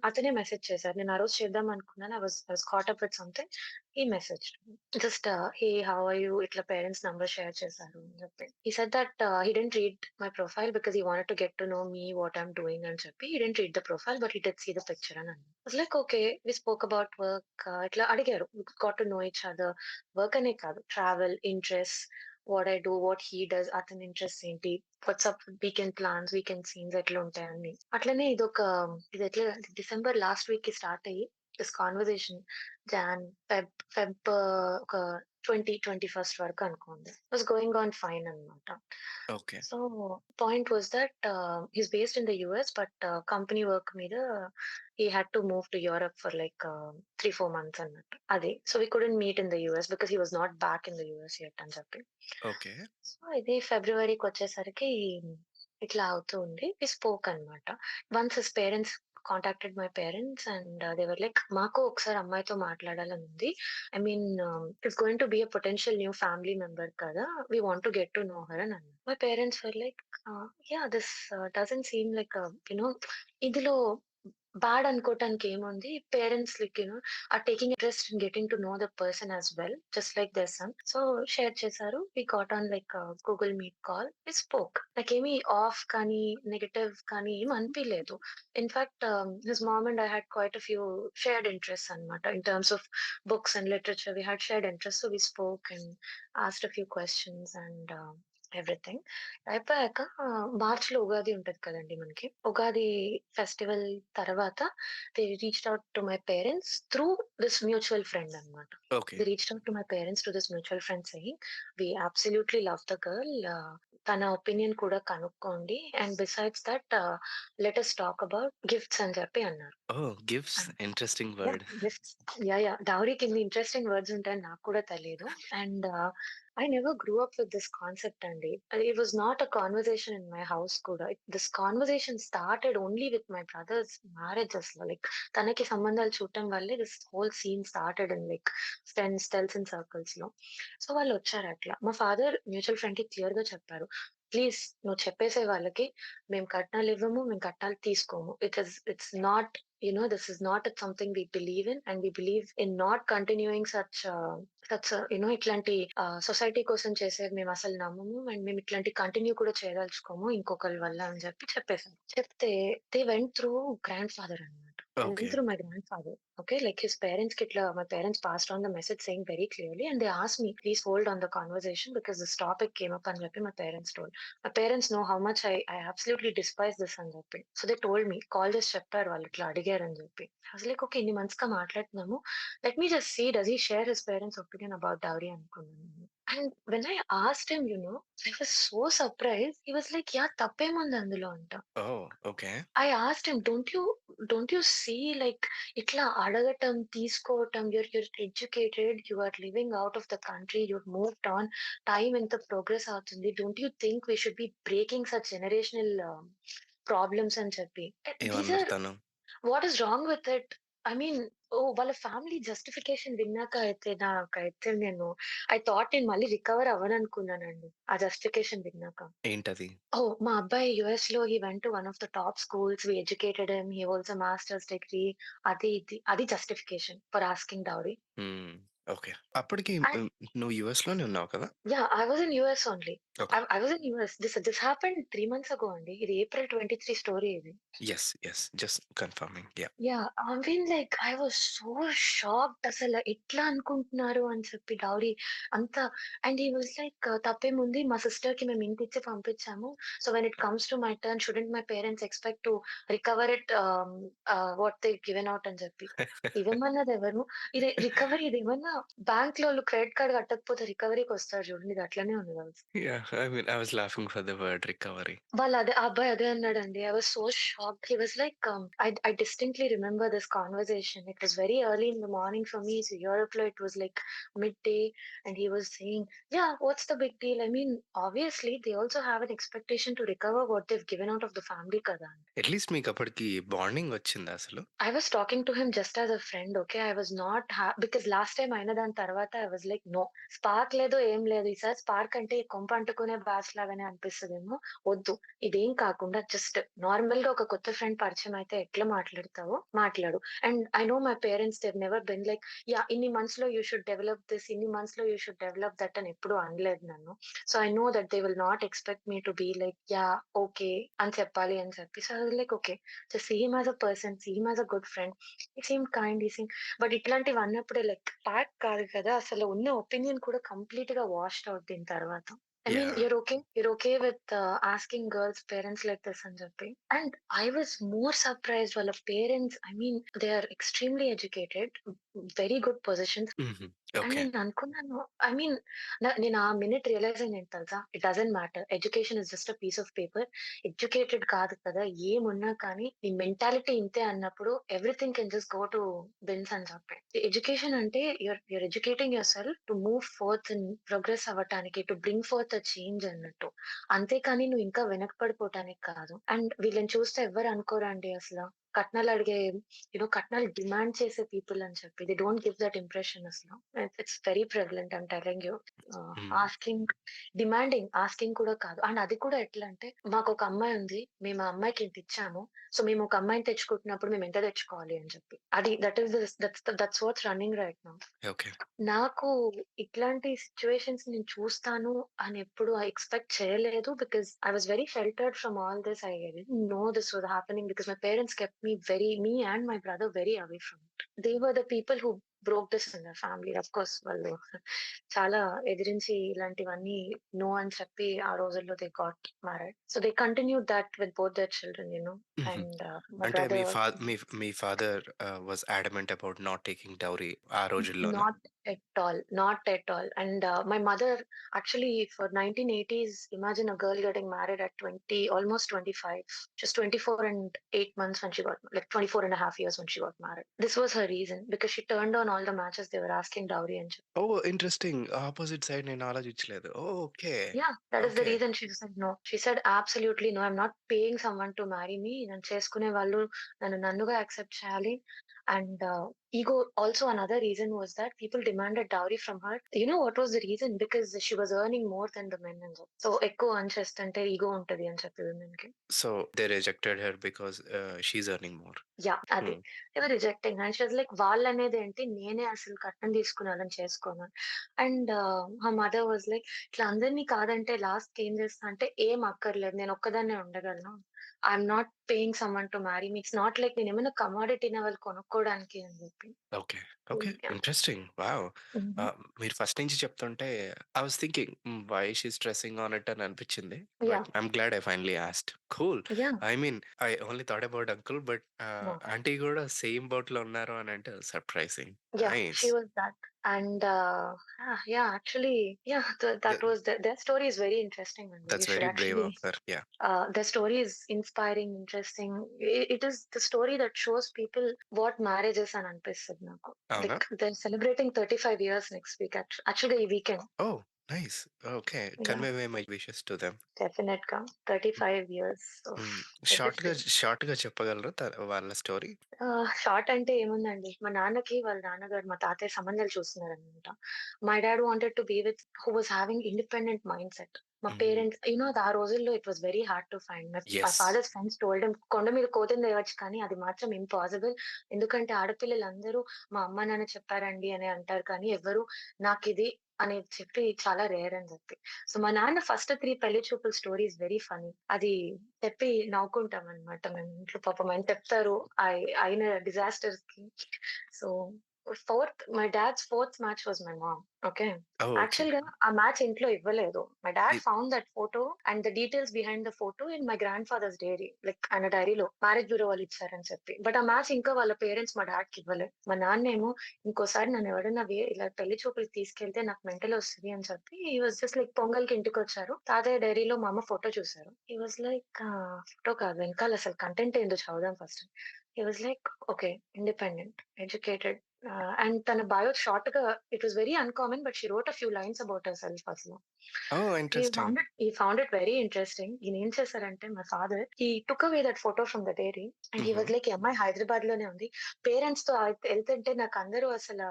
అతనే మెసేజ్ చేసారు. నేను ఆ రోజు చేద్దాం అనుకున్నాను. I was caught up with something. He messaged. Just "hey how are you?" ఇట్లా పేరెంట్స్ నంబర్ షేర్ చేశారు అని చెప్పి. He said that he didn't read my profile because he wanted to get to know me what I'm doing అని చెప్పి. He didn't read the profile but he did see the picture అని అన్నారు. I was like okay. We spoke about work ఇట్లా అడిగారు. We got to know each other. Work అనే కాదు travel, interests, what I do, what he does అతని interests ఏంటి, what's up weekend plans, weekend scenes ఎట్లా ఉంటాయని. అట్లనే ఇది ఎట్లా డిసెంబర్ లాస్ట్ వీక్ కి స్టార్ట్ అయ్యి దిస్ కాన్వర్జేషన్ జాన్, ఫెబ్ ఒక 21st వరకు అనుకోండి. వాస్ గోయింగ్ ఆన్ ఫైన్ అన్నమాట. Okay. So point was that he is based in the US but company work మీద he had to move to Europe for like 3, 4 months అన్నట్టు. అది. So we couldn't meet in the US because he was not back in the US yet అని చెప్పి. Okay. So ఇది ఫిబ్రవరికొచ్చేసరికి ఇట్లా అవుతూ ఉంది. వి స్పోక్ అన్నమాట. Once his parents contacted my parents and they were like మాకు ఒకసారి అమ్మాయితో మాట్లాడాలని ఉంది. I mean it's going to be a potential new family member కదా! We want to get to know her అని అన్నారు. My parents were like this doesn't seem like ఇందులో bad అనుకోవటానికి ఏముంది. Parents are taking interest in getting to know the person as well just like their son. So share చేశారు. We got on like Google Meet call. We spoke. నాకేమి off కానీ, negative కానీ ఏమి అనిపియలేదు. In fact his mom and I had quite a few shared interests అన్నమాట. In terms of books and literature we had shared interest. So we spoke and asked a few questions and everything. అయిపోయాక మార్చ్‌లో ఉగాది ఉంటది కదండీ మనకి. Ugadi festival తర్వాత they reached out to my parents through this mutual friend అన్నమాట. Okay. They reached out to my parents to this mutual friend saying, "we absolutely love the girl. తన opinion కూడా కనుక్కోండి. And besides that let us talk about gifts" అని చెప్పి అన్నారు. Oh! Gifts interesting yeah! Word. Gifts. Yeah! డౌరీకి ఇన్ని interesting words ఉంటాయని నాకు కూడా తెలీదు. And I never grew up with this concept అండి. It was not a conversation in my house కూడా. This conversation started only with my brother's marriage అసల. Like తనకి సంబంధాలు చూడటం వల్లే this whole scene started in like friends, తెలిసిన సర్కిల్స్‌లో. So వాళ్ళొచ్చారు అట్లా. మా ఫాదర్ మ్యూచువల్ ఫ్రెండ్‌కి క్లియర్‌గా చెప్పారు. "ప్లీజ్ నువ్వు చెప్పేసేయ్ వాళ్ళకి మేము కట్నాలివ్వము, మేము కట్నాలు తీసుకోము. It's not this is not something we believe in and we believe in not continuing ఇట్లాంటి సొసైటీ కోసం చేసేది మేమసలు నమ్మము. అండ్ మేము ఇట్లాంటివి కంటిన్యూ కూడా చేయదలుచుకోము ఇంకొకళ్ళ వల్ల అని చెప్పేసాం. చెప్తే they went through grandfather అన్నమాట. They okay. Went through my grandfather. Okay. Like his పేరెంట్స్‌కి ఇట్లా my parents passed on the message saying very clearly and they asked me please hold on the conversation because this topic came up అని చెప్పి my parents told. My parents know how much I absolutely despise this అని చెప్పి. So they told me call చేసి చెప్పారు వాళ్ళు ఇట్లా అడిగారని చెప్పి. I was like okay ఇన్ని మంత్స్‌గా మాట్లాడుతున్నాము. Let me just see, does he share his parents' opinion about dowry అనుకున్నాను. And when I asked him, I was so surprised. He was like, "Yeah, తప్పేముంది అందులో" అంట. ఓహ్! Okay. I asked him, "Don't you see like ఇట్లా అడగటం, తీసుకోవటం, you're educated, you are living out of the country, you've moved on, time ఎంత progress అవుతుంది. Don't you think we should be breaking such generational problems" అని చెప్పి. These ఏమన్నారు are తను? What is wrong with it? I mean వాళ్ళ family justification విన్నాక అయితే నాకైతే ఐ థాట్ నేను మళ్ళీ రికవర్ అవ్వననుకున్నానండి. ఆ జస్టిఫికేషన్ విన్నాక. ఏంటది? మా అబ్బాయి యూఎస్‌లో he went to one of the top schools. We educated him. He holds a master's degree. అది ఇది. అది justification for asking dowry. Hmm. Okay. అప్పటికి అండ్ నువ్వు యూఎస్‌లోనే ఉన్నావు కదా? Yeah! I was in US only. Okay. I was in US. This happened 3 months ago అండి. ఇది ఏప్రిల్ 23 స్టోరీ ఇది. Yes. Yes. Just confirming. Yeah! Yeah! I mean like I was so shocked అసల ఎట్లా అనుకుంటున్నారు అని చెప్పి డౌరీ అంత. And he was like తప్పేముంది మా సిస్టర్‌కి మేము ఇంతిచ్చి పంపించాము. So when it comes to my turn shouldn't my parents expect to recover it what they given out అని చెప్పి. ఇవ్వమన్నది ఎవరు? ఇది రికవరీ ఇదేమన్నా బ్యాంక్‌లో వాళ్ళు క్రెడిట్ కార్డ్ కట్టకపోతే రికవరీకొస్తారు చూడండి. ఇది అట్లనే ఉంది తెలుసా. Yeah! I mean I was laughing for the word recovery. ఆ అబ్బాయి అదే అన్నాడండి. I was so shocked. He was like I distinctly remember this conversation. It was very early in the morning for me. So యూరోప్‌లో it was like midday and he was saying, "yeah! What's the big deal? I mean obviously they also have an expectation to recover what they have given out of the family కదా!" At least మీకప్పటికి bonding వచ్చిందా అసలు? I was talking to him just as a friend, okay? I was not because last time అయిన దాని తర్వాత I was like, no. Spark లేదు, ఏం లేదు. ఈసారి స్పార్క్ అంటే కొంప అంటుకునే బ్యాచ్ లాగానే అనిపిస్తదేమో. వద్దు. ఇదేం కాకుండా జస్ట్ నార్మల్‌గా ఒక కొత్త ఫ్రెండ్ పరిచయం అయితే ఎట్లా మాట్లాడతావో మాట్లాడు. And I know my parents they've never been like, yeah! ఇన్ని మంత్స్‌లో యూ షుడ్ డెవలప్ దిస్, ఇన్ని మంత్స్‌లో యూ షుడ్ డెవలప్ దట్ అని ఎప్పుడు అనలేదు నన్ను. So I know that they will not expect me to be like, yeah! Okay అని చెప్పాలి అని చెప్పి. So I was like, okay. Just see him as a person, see him as a good friend. He seemed kind, he seemed. But ఇట్లాంటివన్నప్పుడే like pack కాదు కదా! అసలు ఉన్న opinion కూడా కంప్లీట్‌గా వాష్డ్ ఔట్ దీని తర్వాత. I mean yeah! You're okay with asking girls parents like this అని చెప్పి. And I was more surprised వాళ్ళ parents. I mean they are extremely educated. Very good positions. Hmm. And okay. నేననుకున్నాను, I mean నేను ఆ minute realize అయిందేంటి తెలుసా? It doesn't matter. Education is just a piece of paper. Educated కాదు కదా! ఏమున్నా కానీ నీ మెంటాలిటీ ఇంతే అన్నప్పుడు everything can just go to bins అని చెప్పి. ఎడ్యుకేషన్ అంటే you're educating yourself to move forth in progress అవ్వటానికి, to bring forth a change అన్నట్టు. అంతేకాని నువ్వు ఇంకా వెనకపడిపోవటానికి కాదు. అండ్ వీళ్ళని చూస్తే ఎవ్వరు అనుకోరండి అసల. కట్నాలడిగే కట్నాలు డిమాండ్ చేసే పీపుల్ అని చెప్పి. They don't give that impression అసలు. It's very prevalent I'm telling you. Hmm. Asking కూడా కాదు. అండ్ అది కూడా ఎట్లా అంటే, మాకొక అమ్మాయి ఉంది. మేము ఆ అమ్మాయికి ఇంతిచ్చాము. సో మేము ఒక అమ్మాయిని తెచ్చుకుంటున్నప్పుడు మేము ఎంత తెచ్చుకోవాలి అని చెప్పి. అది that is that's what's running right now. Okay. నాకు ఇట్లాంటి సిట్యుయేషన్స్ నేను చూస్తాను అని ఎప్పుడు ఎక్స్‌పెక్ట్ చేయలేదు. Because I was very sheltered from all this. I didn't know this was happening because my parents kept me and my brother very away from it. They were the people who broke this in the family. Of course వాళ్ళు చాలా ఎదిరించి ఇలాంటివన్నీ no అని చెప్పి ఆ రోజుల్లో they got married. So they continued that with both their children hmm. And my అంటే brother me father was adamant about not taking dowry ఆ రోజుల్లోనా? Not At all, not at all. And my mother, actually, for 1980s, imagine a girl getting married at 20, almost 25, just 24 and 8 months when she got, like 24 and a half years when she got married. This was her reason because she turned on all the matches they were asking dowry and oh! Interesting. Opposite side నేను ఆలోచించలేదు. Oh! Okay. yeah, that is the okay. reason she said no. She said, absolutely no, I'm not paying someone to marry me. నన్ను చేసుకునే వాళ్ళు నన్ను నన్నుగా accept చేయాలి. And ego also another reason was that people demanded dowry from her. You know what was the reason? Because she was earning more than the men and so. So ఎక్కువ earn చేస్తుంటే ego ఉంటది అని చెప్పి women కి. So, they rejected her because she is earning more. Yeah! అది. Hmm. They were rejecting and she was like వాళ్ళనేదేంటి నేనే అసలు కట్నం తీసుకుని వాళ్ళని చేసుకోను. అండ్ మా మదర్ వాస్ లైక్ ఇట్లా అందరిని కాదంటే లాస్ట్‌కి ఏం చేస్తా అంటే ఏం అక్కర్లేదు. నేను ఒక్కదాన్నే ఉండగలను. I'm not paying someone to marry me. It's not like నేనేమైనా కమోడిటీనా వాళ్ళు కొనుక్కోవడానికి అని చెప్పి. Okay. Okay. Yeah! Interesting. Wow! Hmm. మీరు ఫస్ట్ నుంచి చెప్తుంటే I was thinking why she is stressing on it అని అనిపించింది. But yeah! I am glad I finally asked. Cool. Yeah! I mean I only thought about uncle but no. Aunty కూడా same బోట్‌లో ఉన్నారు అని అంటే surprising. Yeah, nice. she was that. And yeah, actually, yeah, that was their story is very interesting, and you that's should very Brave actually of her. Yeah! the story is inspiring, interesting. It is the story that shows people what marriage is and అనిపిస్తది నాకు. అవునా? Like they're celebrating 35 years next week. Actually, ఈ weekend. Oh! Nice. Okay. Yeah, convey my wishes to them. definitely 35 years of హ్మ్. షార్ట్‌గా everything. షార్ట్‌గా చెప్పగలరా వాళ్ళ story? Short అంటే ఏముందండి. మా నాన్నకి వాళ్ళ నాన్నగారు మా తాతయ్య సంబంధాలు చూస్తున్నారనమాట. My dad wanted to be with who was having independent mindset. మా హ్మ్. పేరెంట్స్ ఆ రోజుల్లో it was very hard to find. My yes. Fathers friends told him కొండ మీద కోతిని తేవచ్చు కానీ అది మాత్రం ఇంపాసిబుల్. ఎందుకంటే ఆడపిల్లలందరూ మా అమ్మ, నాన్న చెప్పారండి అని అంటారు కానీ ఎవ్వరు నాకిది అని చెప్పి చాలా రేర్ అని చెప్పి. సో మా నాన్న ఫస్ట్ 3 పెళ్లి చూపుల స్టోరీ ఈస్ వెరీ ఫన్నీ. అది చెప్పి నవ్వుకుంటామనమాట మేము ఇంట్లో. పాపం ఆయన చెప్తారు అయిన డిజాస్టర్స్‌కి. So, my dads fourth match was my mom. Okay. Oh! Okay. యాక్చువల్‌గా ఆ మ్యాచ్ ఇంట్లో ఇవ్వలేదు. My dad uh found that photo and the details behind the photo in my grandfather's diary. Like ఆయన డైరీలో మ్యారేజ్ బ్యూరో వాళ్ళు ఇచ్చారని చెప్పి. But ఆ మ్యాచ్ ఇంకా వాళ్ళ పేరెంట్స్ మా డాడ్‌కి ఇవ్వలే. మా నాన్నేమో ఇంకోసారి నన్ను ఎవరైనా ఇలా పెళ్లి చూపులకి తీసుకెళ్తే నాకు మెంటల్ వస్తది అని చెప్పి హి వాస్ జస్ట్ లైక్ పొంగల్‌కి ఇంటికొచ్చారు. తాతయ్య డైరీలో మా అమ్మ ఫోటో చూసారు. హి వాస్ లైక్ ఫోటో కాదు వెనకాల అసలు కంటెంట్ ఏందో చదువుదాం first. He was like okay. Independent, educated and తన బయో షార్ట్‌గా it was very uncommon but she wrote a few lines about herself అసలు. Oh! Interesting. He found it very interesting. ఈయనేం చేశారంటే my father he took away that photo from the diary and he hmm. Was like ఈ అమ్మాయి హైదరాబాద్‌లోనే ఉంది. పేరెంట్స్‌తో ఎళ్తుంటే నాకందరూ అసల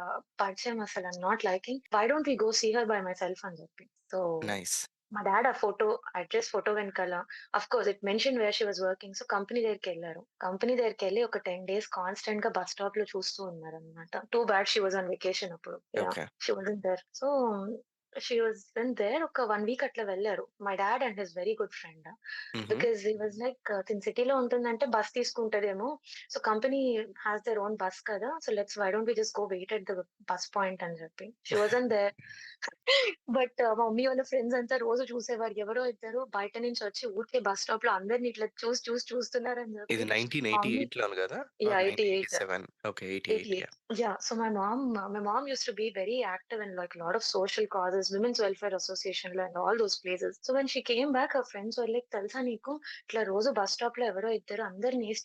పరిచయం అసలు I'm not liking. Why don't we go see her by myself అని చెప్పి. So nice. మా డాడ్ ఆ ఫోటో అడ్రెస్ ఫోటో వెనకాల of course it mention where she was working. So company దగ్గరికెళ్లారు. కంపెనీ దగ్గరికెళ్లి ఒక 10 డేస్ కాన్స్టెంట్‌గా బస్ స్టాప్‌లో చూస్తూ ఉన్నారనమాట. Too bad she was on vacation అప్పుడు. Yeah! Okay. She wasn't there. So she wasn't there. ఒక 1 వీక్ అట్లా వెళ్లారు. My dad and his very good friend. Hmm. Because he was like తిను సిటీలో ఉంటుందంటే బస్ తీసుకుంటదేమో. So company has their own bus కదా! So why don't we just go wait at the bus point అని చెప్పి. She wasn't there. But మా mummy వాళ్ళ friends అంతా రోజు చూసేవారు. ఎవరో ఇద్దరు బయట నుంచి వచ్చి ఊరికే బస్ స్టాప్‌లో అందరిని ఇట్లా చూస్తున్నారని ఇది చెప్పి మా మమ్మీ 1988లోను గదా? Or yeah! 88. 1987? Okay. 88 88. Yeah! Yeah. So my mom used to be very active in like a lot of social causes, women's welfare association and all those places. So when she came back, her friends were like, "తెలుసా నీకు ఇట్లా రోజు bus స్టాప్‌లో ఎవరో ఇద్దరు అందరిని ఏసి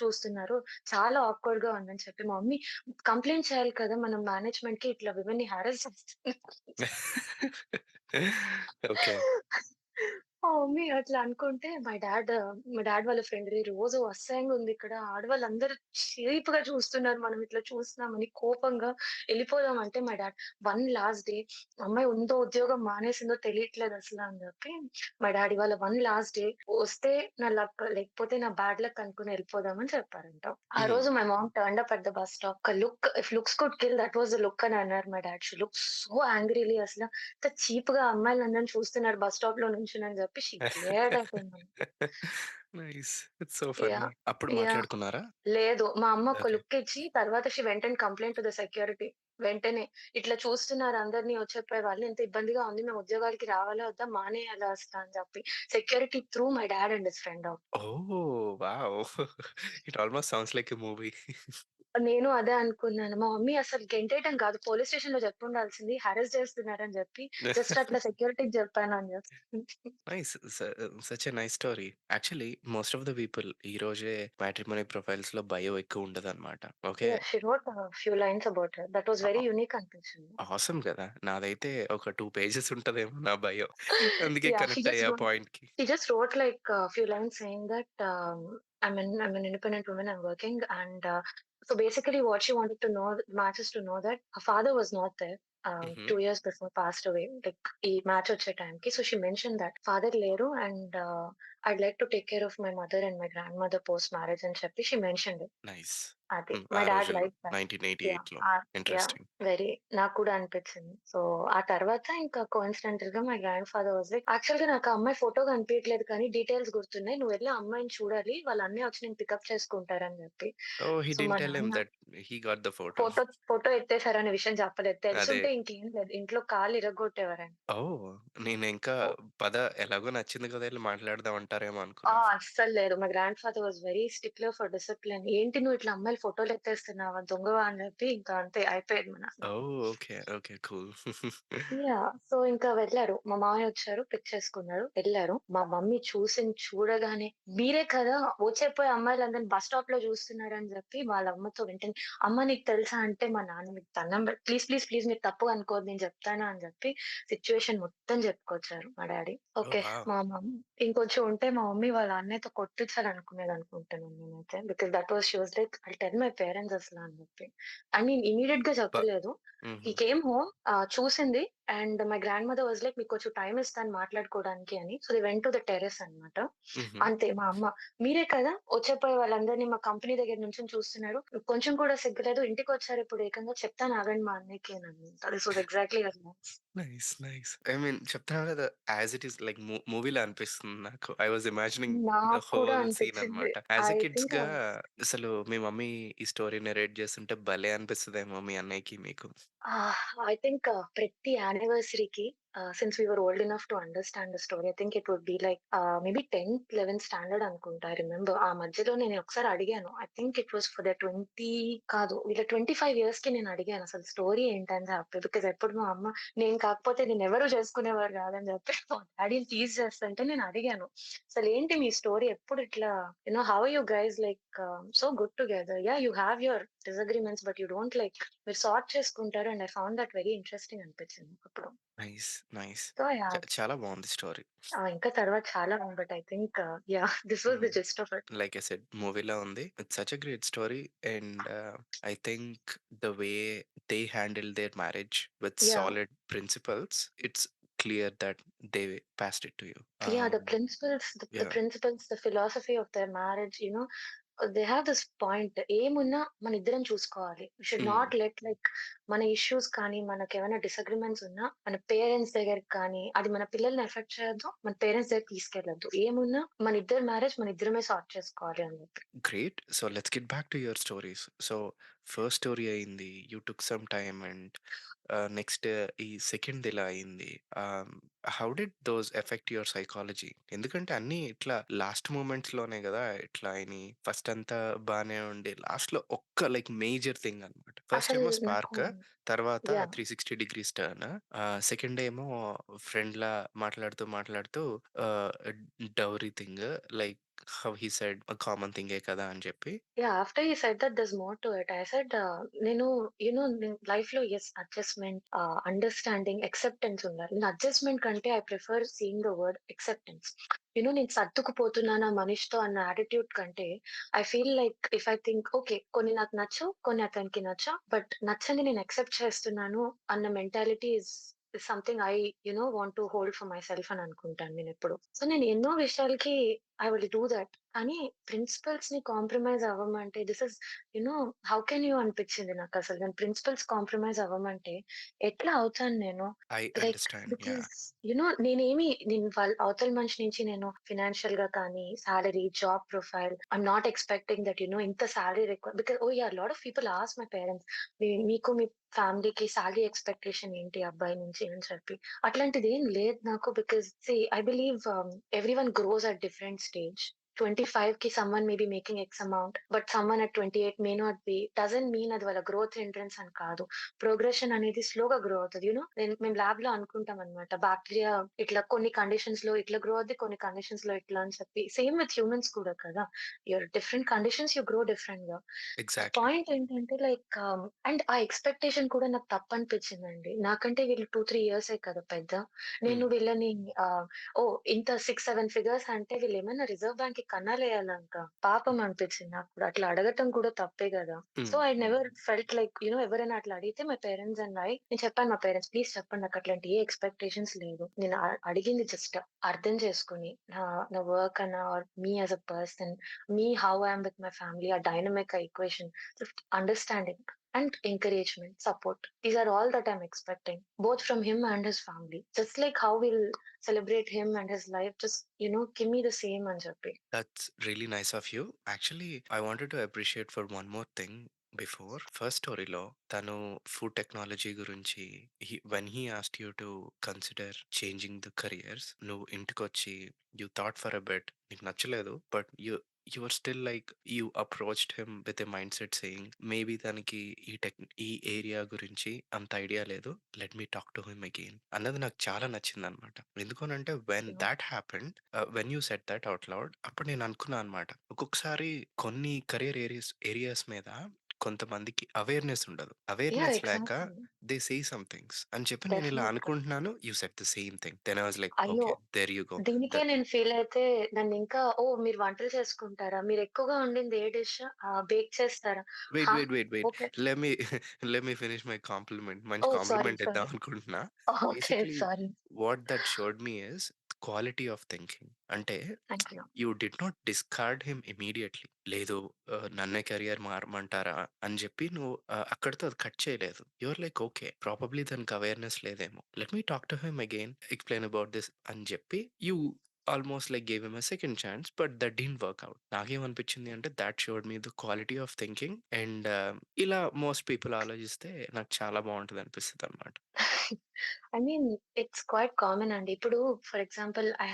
చూస్తున్నారు. చాలా ఆక్వర్డ్‌గా ఉందని" చెప్పి మా మమ్మీ కంప్లెయింట్ చేయాలి కదా! మనం మేనేజ్‌మెంట్‌కి ఇట్లా విమెన్‌ని హారాస్ చేస్తున్నారు. ఓకే. మా మమ్మీ అట్లా అనుకుంటే మా డాడ్ వాళ్ళ ఫ్రెండ్ రోజు అసహ్యంగా ఉంది ఇక్కడ. ఆడవాళ్ళందరూ చీప్‌గా చూస్తున్నారు. మనం ఇట్లా చూస్తున్నామని కోపంగా ఎళ్ళిపోదాం అంటే మా డాడ్ వన్ లాస్ట్ డే అమ్మాయి ఉందో ఉద్యోగం మానేసిందో తెలియట్లేదు అసల అని చెప్పి మా డాడీ ఇవాళ వన్ లాస్ట్ డే వస్తే నా లక్ లేకపోతే నా బ్యాడ్ లక్ అనుకుని ఎళ్ళిపోదాం అని చెప్పారంట. ఆ హ్మ్. రోజు my mom turned up at the bus stop. ఒక look if looks could kill that was the look అని అన్నారు మా dad. She looks so angrily అసల ఇంత చీప్‌గా అమ్మాయిలందరిని చూస్తున్నారు బస్ స్టాప్‌లో నుంచొని చెప్పి she glared at him. Nice. It's so funny. Yeah! అప్పుడు యాహ్! మాట్లాడుకున్నారా? లేదు. మా అమ్మ ఒక ఓకే. లుక్ ఇచ్చి తర్వాత she went and complaint to the security. వెంటనే ఇట్లా చూస్తున్నారు అందరిని వచ్చి చెప్పేవాళ్ళు. ఇంత ఇబ్బందిగా ఉంది. మేము ఉద్యోగాలకి రావాలా వద్దా? మానేయాలా అసల అని చెప్పి. Security through my dad and his friend out. Oh! Wow! It almost sounds like a movie. నేను అదే అనుకున్నాను. మా మమ్మీ అసలు గెంటేయటం కాదు, పోలీస్ స్టేషన్‌లో జెప్పుండాల్సింది. హారాస్ చేస్తున్నారని జెప్పి, జస్ట్ అట్లా సెక్యూరిటీకి జెప్పానని జెప్పి. Nice. Such a nice story. Actually most of the people ఈ రోజే మ్యాట్రిమోనీ ప్రొఫైల్స్‌లో బయో ఎక్కువ ఉండదన్నమాట. Okay. Yeah! She wrote few lines about her. That was very ఆ! యూనిక్ అనిపించింది. ఆసమ్ గదా! నాదైతే ఒక 2 పేజెస్ ఉంటదేమో నా బయో. అందుకే Yeah, కనెక్ట్ అయ్యా ఆ పాయింట్‌కి. she just wrote like a few lines saying that I'm an independent woman. I'm working, and so basically, what she wanted to know, matches to know that her father was not there. హుహు. 2 years before passed away. Like ఈ match వచ్చే టైంకి. So she mentioned that father లేరు, and I'd like to take care of my mother and my grandmother post marriage అని చెప్పి she mentioned it. Nice. అదే. Hmm. ఆ my dad రోజుల్లో liked that. Yeah! 1988లో. యాహ్! ఇంట్రెస్టింగ్. వెరీ నాకు కూడా అనిపించింది. సో, ఆ తర్వాత ఇంకా కోయిన్సిడెంటల్‌గా my grandfather was like, "యాక్చువల్‌గా నాకు ఆ అమ్మాయి ఫోటో కనిపియట్లేదు కానీ డీటెయిల్స్ గుర్తున్నాయి. నువ్వెళ్లి ఆ అమ్మాయిని చూడాలి. వాళ్ళ అన్నయ్య వచ్చి నిన్ను పికప్ చేసుకుంటారని" చెప్పి. ఓహ్! హి సో, మా డిడ్న్ట్ టెల్ హిమ్ నాన్న that he got the photo. Photo ఎత్తేసారనే విషయం చెప్పలేదు. అదే. తెలిసుంటే ఇంకేం లేదు. ఇంట్లో కాళ్ళు ఇరగ్గొట్టేవారాయన. ఓహ్! నేనింకా ఓహ్! పద ఎలాగో నచ్చింది కదా! ఎళ్లి మాట్లాడదాం అంటారేమో ఆ! అనుకున్నా. అస్సలు లేదు. మా grandfather was very stickler for discipline. "ఏంటి నువ్వు ఇట్లా అమ్మాయిల ఫోటోలు ఎత్తేస్తున్నావా? దొంగవా?" అని చెప్పి ఇంకా అంతే అయిపోయేది మా నాన్న. Oh! Okay. Okay. Cool. Yeah! So, ఇంకా వెళ్లారు. మా మామయ్య వచ్చారు. పిక్ చేసుకున్నారు. ఎళ్లారు. మా మమ్మీ చూడగానే, "మీరే కదా వచ్చేపోయే అమ్మాయిలందరిని బస్ స్టాప్‌లో చూస్తున్నారని" చెప్పి వాళ్ళ అమ్మతో వెంటనే, "అమ్మ నీకు తెలుసా?" అంటే మా నాన్న, "మీకు దండం ప్లీజ్, ప్లీజ్, ప్లీజ్ మీరు తప్పుగా అనుకోవద్దు, నేను చెప్తాను" అని చెప్పి సిట్యుయేషన్ మొత్తం చెప్పుకొచ్చారు మా డ్యాడీ. ఓహ్! ఓకే. వావ్! మా ఇంకొంచెం ఉంటే మా మమ్మీ వాళ్ళ అన్నయ్యతో కొట్టించాలనుకునేదనుకుంటాను నేనైతే. Because that was she was like, "I'll tell my parents అసల" అని చెప్పి. ఐ మీన్ ఇమ్మీడియేట్‌గా బ చెప్పలేదు. హి హుహు. కేమ్ హోమ్, చూసింది. And my grand mother was like, "మీకు కొంచెం టైమ్ ఇస్తాను మాట్లాడుకోవడానికి" అని. So, they went to the terrace అన్నమాట. హుహు. అంతే మా అమ్మ, "మీరే కదా వచ్చేపోయే వాళ్ళందరిని మా కంపెనీ దగ్గర నుంచొని చూస్తున్నారు. కొంచెం కూడా సిగ్గులేదు. ఇంటికొచ్చారు ఇప్పుడు ఏకంగా, చెప్తాను ఆగండి మా అన్నయ్యకి" అని అన్నది. This was exactly her words. Nice. Nice. I mean చెప్తున్నా కదా! యాస్ ఇట్ ఈస్ లైక్ మూవీలా అనిపిస్తుంది నాకు. ఐ వాస్ ఇమాజినింగ్ ద నాకు కూడా హోల్ సీన్ అనిపించింది. అన్నమాట. యాస్ ఐ ఎ థింక్ కిడ్స్‌గా అసలు మీ మమ్మీ ఈ స్టోరీ నరేట్ చేస్తుంటే భలే అనిపిస్తదేమో మీ అన్నయ్యకి మీకు. I think ప్రతి యానివర్సరీకి, since we were old enough to understand the story, I think it would be like maybe 10థ్, 11థ్ స్టాండర్డ్ అనుకుంటా. ఐ రిమెంబర్ ఆ మధ్యలో నేను ఒకసారి అడిగాను. I think it was for the 20 కాదు, వీళ్ళ 25 ఇయర్స్‌కి నేను అడిగాను అసలు స్టోరీ ఏంటని చెప్పి. బికాజ్ ఎప్పుడు మా అమ్మ, నేను కాకపోతే నిన్నెవరు చేసుకునేవారు కాదని చెప్పి మా డాడీని టీజ్ చేస్తుంటే నేను అడిగాను. అసలేంటి మీ స్టోరీ ఎప్పుడు ఇట్లా, how are you guys like so good together? Yeah! You have your disagreements but you don't like, మీరు సార్ట్ చేసుకుంటారు. And I found that very interesting అనిపించింది అప్పుడు. నైస్. నైస్. So yeah! చాలా బావుంది స్టోరీ. ఇంకా తర్వాత చాలా but I think yeah! This was hmm. The gist of it. Like I said మూవీలా ఉంది. It's such a great story and I think the way they handle their marriage with yeah! Solid principles it's clear that they passed it to you. Yeah, the principles, the yeah! principles, the philosophy of their marriage, they have this point. ఏమున్నా మనిద్దరం చూసుకోవాలి. We should హ్మ్. not let like మన issues కానీ, మనకేమైనా disagreements ఉన్నా మన parents దగ్గరికి కానీ, అది మన పిల్లల్ని ఎఫెక్ట్ చేయొద్దు. మన పేరెంట్స్ దగ్గరికి తీసుకెళ్ళొద్దు. ఏమున్నా మన ఇద్దరి మ్యారేజ్ మన ఇద్దరమే సార్ట్ చేసుకోవాలి అని చెప్పి. Great. So let's get back to your stories. So first story అయింది. You took some time and next ఈ సెకండ్‌ది ఇలా అయింది. How did those affect your psychology? ఎందుకంటే అన్నీ ఇట్లా లాస్ట్ మొమెంట్స్‌లోనే గదా! ఇట్లా అయినియి. ఫస్ట్ అంతా బానే ఉండి లాస్ట్‌లో ఒక్క లైక్ మేజర్ థింగ్ అన్నమాట. ఫస్ట్ అసలు ఏమో నాకు స్పార్క్, తర్వాత యాహ్! 360 degrees turn. సెకండ్ ఏమో ఫ్రెండ్‌లా మాట్లాడుతూ ah, dowry thing like how he said common థింగే కదా! అని చెప్పి. Yeah! After you said that there's more to it. I said, నేను నేను లైఫ్‌లో యెస్ అడ్జస్ట్‌మెంట్, అండర్‌స్టాండింగ్, యాక్సెప్టెన్స్ ఉండాలి. నేను అడ్జస్ట్‌మెంట్ కంటే I prefer seeing the word acceptance. నేను సర్దుకుపోతున్నాను ఆ మనిషితో అన్న యాటిట్యూడ్ కంటే, I feel like if I think okay, కొన్ని నాకు నచ్చవు, కొన్ని అతనికి నచ్చవు. బట్ నచ్చనిది నేను యాక్సెప్ట్ చేస్తున్నాను అన్న mentality is something I want to hold for my self అని అనుకుంటాను నేనెప్పుడు. సో, నేను ఎన్నో విషయాలకి ఐ విల్ డూ దట్. కానీ ప్రిన్సిపల్స్‌ని కాంప్రమైజ్ అవ్వమంటే this is you know how can you అనిపిచ్చింది నాకసలు. నేను ప్రిన్సిపల్స్ కాంప్రమైజ్ అవ్వమంటే ఎట్లా అవుతాను నేను? I like understand. Yeah! Because నేను వాళ్ళ అవతల మనిషి నుంచి నేను ఫినాన్షియల్‌గా కానీ, salary, job profile, I'm not expecting that ఇంత salary because lot of people ask my parents, మీకు మీ ఫ్యామిలీకి సాలరీ ఎక్స్‌పెక్టేషన్ ఏంటి అబ్బాయి నుంచి అని చెప్పి. అట్లాంటిదేం లేదు నాకు. Because I believe everyone grows at different stage. 25కి someone may be making x amount. But someone at 28 may not be. Doesn't mean అది వాళ్ళ గ్రోత్ హిండ్రన్స్ అని కాదు. ప్రోగ్రెషన్ అనేది స్లోగా గ్రో అవుతది. మేము ల్యాబ్‌లో అనుకుంటామనమాట. బాక్టీరియా ఇట్లా కొన్ని కండిషన్స్‌లో ఇట్లా గ్రో అవుద్ది. కొన్ని కండిషన్స్‌లో ఇట్లా అని చెప్పి. సేమ్ విత్ హ్యూమన్స్ కూడా కదా! డిఫరెంట్ కండిషన్స్ యూ గ్రో డిఫరెంట్‌గా. ఎగ్జాక్ట్‌లీ. పాయింట్ ఏంటంటే లైక్ అండ్ ఆ ఎక్స్‌పెక్టేషన్ కూడా నాకు తప్పనిపించిందండి. నాకంటే వీళ్ళు 2, 3 ఇయర్సే కదా పెద్ద. నేను హ్మ్. వీళ్ళని ఓహ్! ఇంత 6, 7 ఫిగర్స్ అంటే వీళ్ళేమైనా రిజర్వ్ బ్యాంక్‌కి కన్నాలేయాలా ఇంకా? పాపం అనిపించింది నాకు కూడా. అట్లా అడగటం కూడా తప్పే గదా! సో, హ్మ్. ఐ నెవర్ ఫెల్ట్ లైక్ ఎవరైనా అట్లా అడిగితే మై పేరెంట్స్ అండ్ నేను చెప్పాను మా పేరెంట్స్, "ప్లీజ్ చెప్పండి. నాకు అట్లాంటి ఏ ఎక్స్‌పెక్టేషన్స్ లేదు. నేను అడిగింది జస్ట్ అర్థం చేసుకొని నా నా వర్క్ అన్నా or me as a person, me how I am with my family, a dynamic equation, just understanding and encouragement, support. These are all that I'm expecting, both from him and his family. Just like how we'll celebrate him and his life, just, give me the same అని చెప్పి." That's really nice of you. Actually I wanted to appreciate for one more thing before. First స్టోరీలో తను food technology గురించి when he asked you to consider changing the careers, నువ్వు ఇంటికొచ్చి you thought for a bit, నీకు నచ్చలేదు. But you are still like you approached him with a mindset saying maybe తనకి ఈ area గురించి అంత idea లేదు, let me talk to him again అన్నది నాకు చాలా నచ్చింది అనమాట. ఎందుకనంటే when You know? That happened, when you set that out loud, అప్పుడు నేను అనుకున్నా అనమాట. ఒక్కొక్కసారి కొన్ని కెరియర్ ఏరియాస్ మీద కొంతమందికి అవేర్నెస్ ఉండదు. Yeah, అవేర్నెస్ లేక exactly. They say some things అని చెప్పి నేను ఇలా Definitely. అనుకుంటున్నాను. You set the same thing. Then I was like అయ్యో! Okay, there you go. దీనికే నేను ఫీల్ అయితే నన్నింకా, "ఓహ్! మీరు వంటలు చేసుకుంటారా? మీరెక్కువగా వండింది ఏ డిష్? బేక్ చేస్తారా?" వెయిట్, హా! Wait, wait, wait. Okay. Let me let me finish my compliment. మంచి ఓహ్! సారీ, కాంప్లిమెంట్ ఇద్దాం సారీ. అనుకుంటున్నా. Okay. Basically sorry. What that showed me is quality of thinking. అంటే thank you. You did not discard him immediately. లేదు, నన్నే career మారమంటారా అని చెప్పి నువ్వు అక్కడితో అది కట్ చేయలేదు. You are like okay, probably దానికి అవేర్‌నెస్ లేదేమో. Let me talk to him again, explain about this అని చెప్పి you almost like gave him a second chance. But that didn't work out. నాకేమనిపించింది అంటే thought showed me the quality of thinking. And ఇలా most people ఆలోచిస్తే నాకు చాలా బావుంటది అనిపిస్తదనమాట. I mean it's quite common అండి. ఇప్పుడు for example I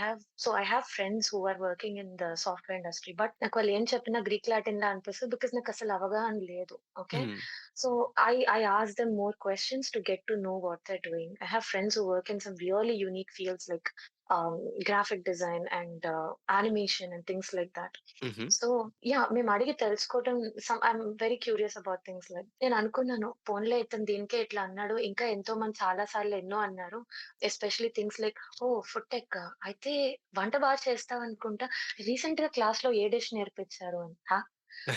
have friends who are working in the software industry. But నాకు వాళ్ళు ఏం చెప్పినా గ్రీక్, లాటిన్‌లా అనిపిస్తది. బికాజ్ నాకసలు అవగాహన లేదు. Okay. Hmm. So, I ask them more questions to get to know what they are doing. I have friends who work in some really unique fields like graphic design and animation and things like that. హుహు. So, yeah! మేమడిగి తెలుసుకోవటం, I'm very curious about things like నేననుకున్నాను, పోనీలే ఇతను దీనికే ఇట్లా అన్నాడు. ఇంకా ఎంతో మంది చాలా సార్లు ఎన్నో అన్నారు. ఎస్పెషల్లీ థింగ్స్ లైక్, "ఓహ్! ఫుడ్ టెక్కా? అయితే వంట చేస్తావనుకుంటా. రీసెంట్‌గా క్లాస్‌లో ఏ డిష్ నేర్పించారు" అని.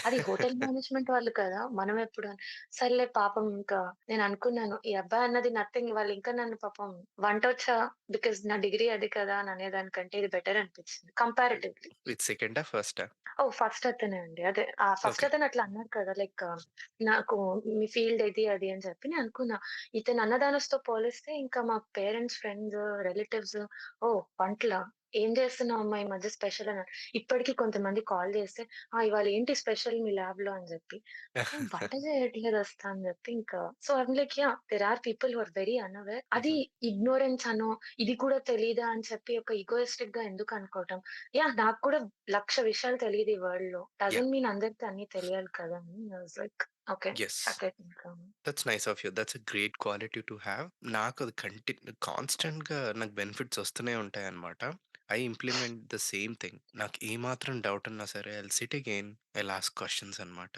అది హోటల్ మేనేజ్మెంట్ వాళ్ళు కదా! మనమెప్పుడు అని. సర్లే పాపం ఇంకా నేననుకున్నాను, ఈ అబ్బాయి అన్నది నథింగ్, వాళ్ళింకా నన్ను పాపం వంటొచ్చా? బికాజ్ నా డిగ్రీ అది కదా! అని అనేదానికంటే ఇది బెటర్ అనిపించింది కంపారిటివ్‌లీ. ఇది సెకండా? ఫస్టా? ఓహ్! ఫస్ట్ అతనే అండి. అదే ఫస్ట్ ఓకే. అతను అట్లా అన్నాడు కదా! లైక్ నాకు మీ ఫీల్డ్ ఇది, అది అని చెప్పి నేను అనుకున్నా. ఇతను అన్నదానస్తో పోలిస్తే ఇంకా మా పేరెంట్స్, ఫ్రెండ్స్, రిలేటివ్స్, "ఓహ్! వంటలా? ఏం చేస్తున్నావమ్మా ఈ మధ్య స్పెషల్" అన్నారు. ఇప్పటికి కొంతమంది కాల్ చేస్తే, ఇవాళ ఏంటి స్పెషల్ మీ ల్యాబ్‌లో" అని చెప్పి. వంట చేయట్లేదు అస్త అని చెప్పి ఇంకా so, I'm like there are people who are very unaware. అది హుహు. ఇగ్నోరెన్స్ అనో, ఇది కూడా తెలీదా అని చెప్పి ఒక ఈగోయిస్టిక్‌గా ఎందుకు అనుకోవటం. నాకు కూడా 1,00,000 విషయాలు తెలీదు ఈ వరల్డ్‌లో. యాహ్! డజంట్ మీన్ అందరికి అన్నీ తెలియాలి కదా! అని I was like okay. Yes. Suck it ఇంకా. That's nice of you. That's a great quality to have. నాకు అది కాన్స్టెంట్‌గా నాకు బెనిఫిట్స్ వస్తూనే ఉంటాయన్నమాట. I implement the same thing. నాకు ఏమాత్రం డౌట్ ఉన్నా సరే I'll sit again, I'll ask questions అనమాట.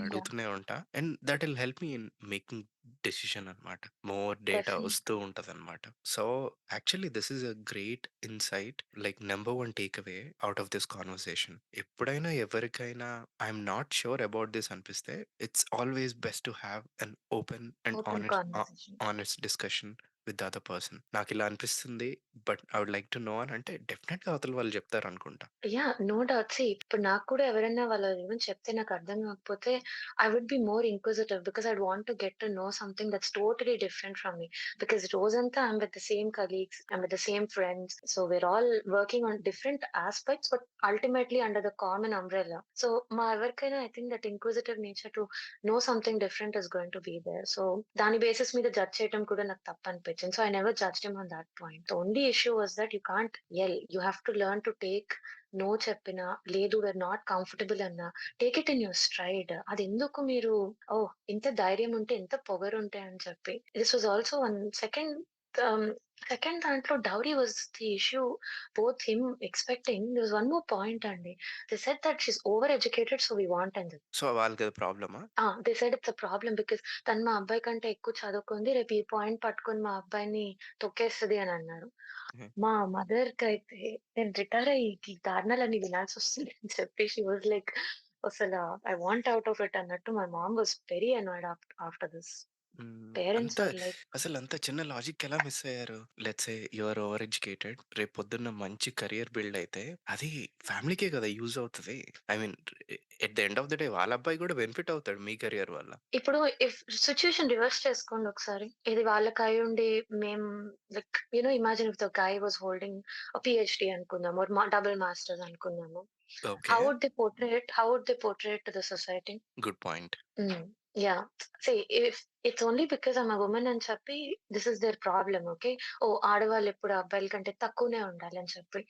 యాహ్! అడుగుతూనే ఉంటా. And that will help me in making decision అనమాట. మోర్ డేటా వస్తూ డెఫినెట్‌లీ. ఉంటదనమాట. So, actually this is a great insight, like number 1 take away out of this conversation. ఎప్పుడైనా ఎవరికైనా I'm not sure about this అనిపిస్తే, it's always best to have an open and open conversation. Honest discussion with the other person. నాకిలా అనిపిస్తుంది, but I would like to know అని అంటే డెఫినెట్‌గా అవతల వాళ్ళు చెప్తారనుకుంటా. No doubt. ఇప్పుడు నాకు కూడా ఎవరైనా వాళ్ళు ఏమైనా చెప్తే నాకు అర్థం కాకపోతే I would be more inquisitive because I'd want to get to know something that's totally different from me. Because రోజంతా I'm with the same colleagues, I'm with the same friends. So, we're all working on different aspects but ultimately under the common umbrella. So, ఎవరికైనా I think that inquisitive nature to know something different is going to be there. So, దాని basis మీద judge చేయడం కూడా నాకు తప్పనిపించదు. అనిపించింది. So, I never judged him on that point. The only issue was that you can't yell. You have to learn to take no చెప్పినా, లేదు we're not comfortable అన్నా, take it in your stride. అదెందుకు మీరు ఓహ్! ఇంత ధైర్యం ఉంటే, ఎంత పొగరుంటే అని చెప్పి. This was also one second ah, second దాంట్లో dowry was the issue. Both him expecting there was one more point అండి. They said that she is over educated so we want అని చెప్పి. సో, వాళ్ళకది ప్రాబ్లమా? They said it's a problem because తను మా అబ్బాయి కంటే ఎక్కువ చదువుకుంది. రేపు ఈ పాయింట్ పట్టుకొని మా అబ్బాయిని తొక్కేస్తది అని అన్నారు. హ్మ్. మా మదర్‌కైతే నేను రిటైర్ అయ్యి ఈ దారుణాలన్నీ వినాల్సొస్తుంది అని చెప్పి షీ వాస్ లైక్ అసల I want out of it అన్నట్టు my mom was very annoyed after this. Hmm. Parents అంత ఆర్ లైక్ అసలంత చిన్న లాజిక్ ఎలా మిస్ అయ్యారు? Let's say you are over educated. రేపు పొద్దున్న మంచి కెరియర్ బిల్డ్ అయితే అది ఫ్యామిలీకే కదా యూజ్ అవుతది. I mean at the end of the day వాళ్ళ అబ్బాయి కూడా బెనిఫిట్ అవుతాడు మీ కెరియర్ వల్ల. ఇప్పుడు ఇఫ్ సిట్యుయేషన్ రివర్స్ చేసుకోండి ఒకసారి. ఇది వాళ్ళకి అయ్యుండి మేము like imagine if the guy was holding PhD అనుకుందాం ఆర్ డబుల్ మాస్టర్స్ అనుకుందాము. Okay. How would they portray it to the society? Good point. Hmm. Yeah! See if it's only because I'm a woman అని చెప్పి this is their problem. Okay. Oh! ఆడవాళ్ళెప్పుడు అబ్బాయిల కంటే తక్కువనే ఉండాలని చెప్పి.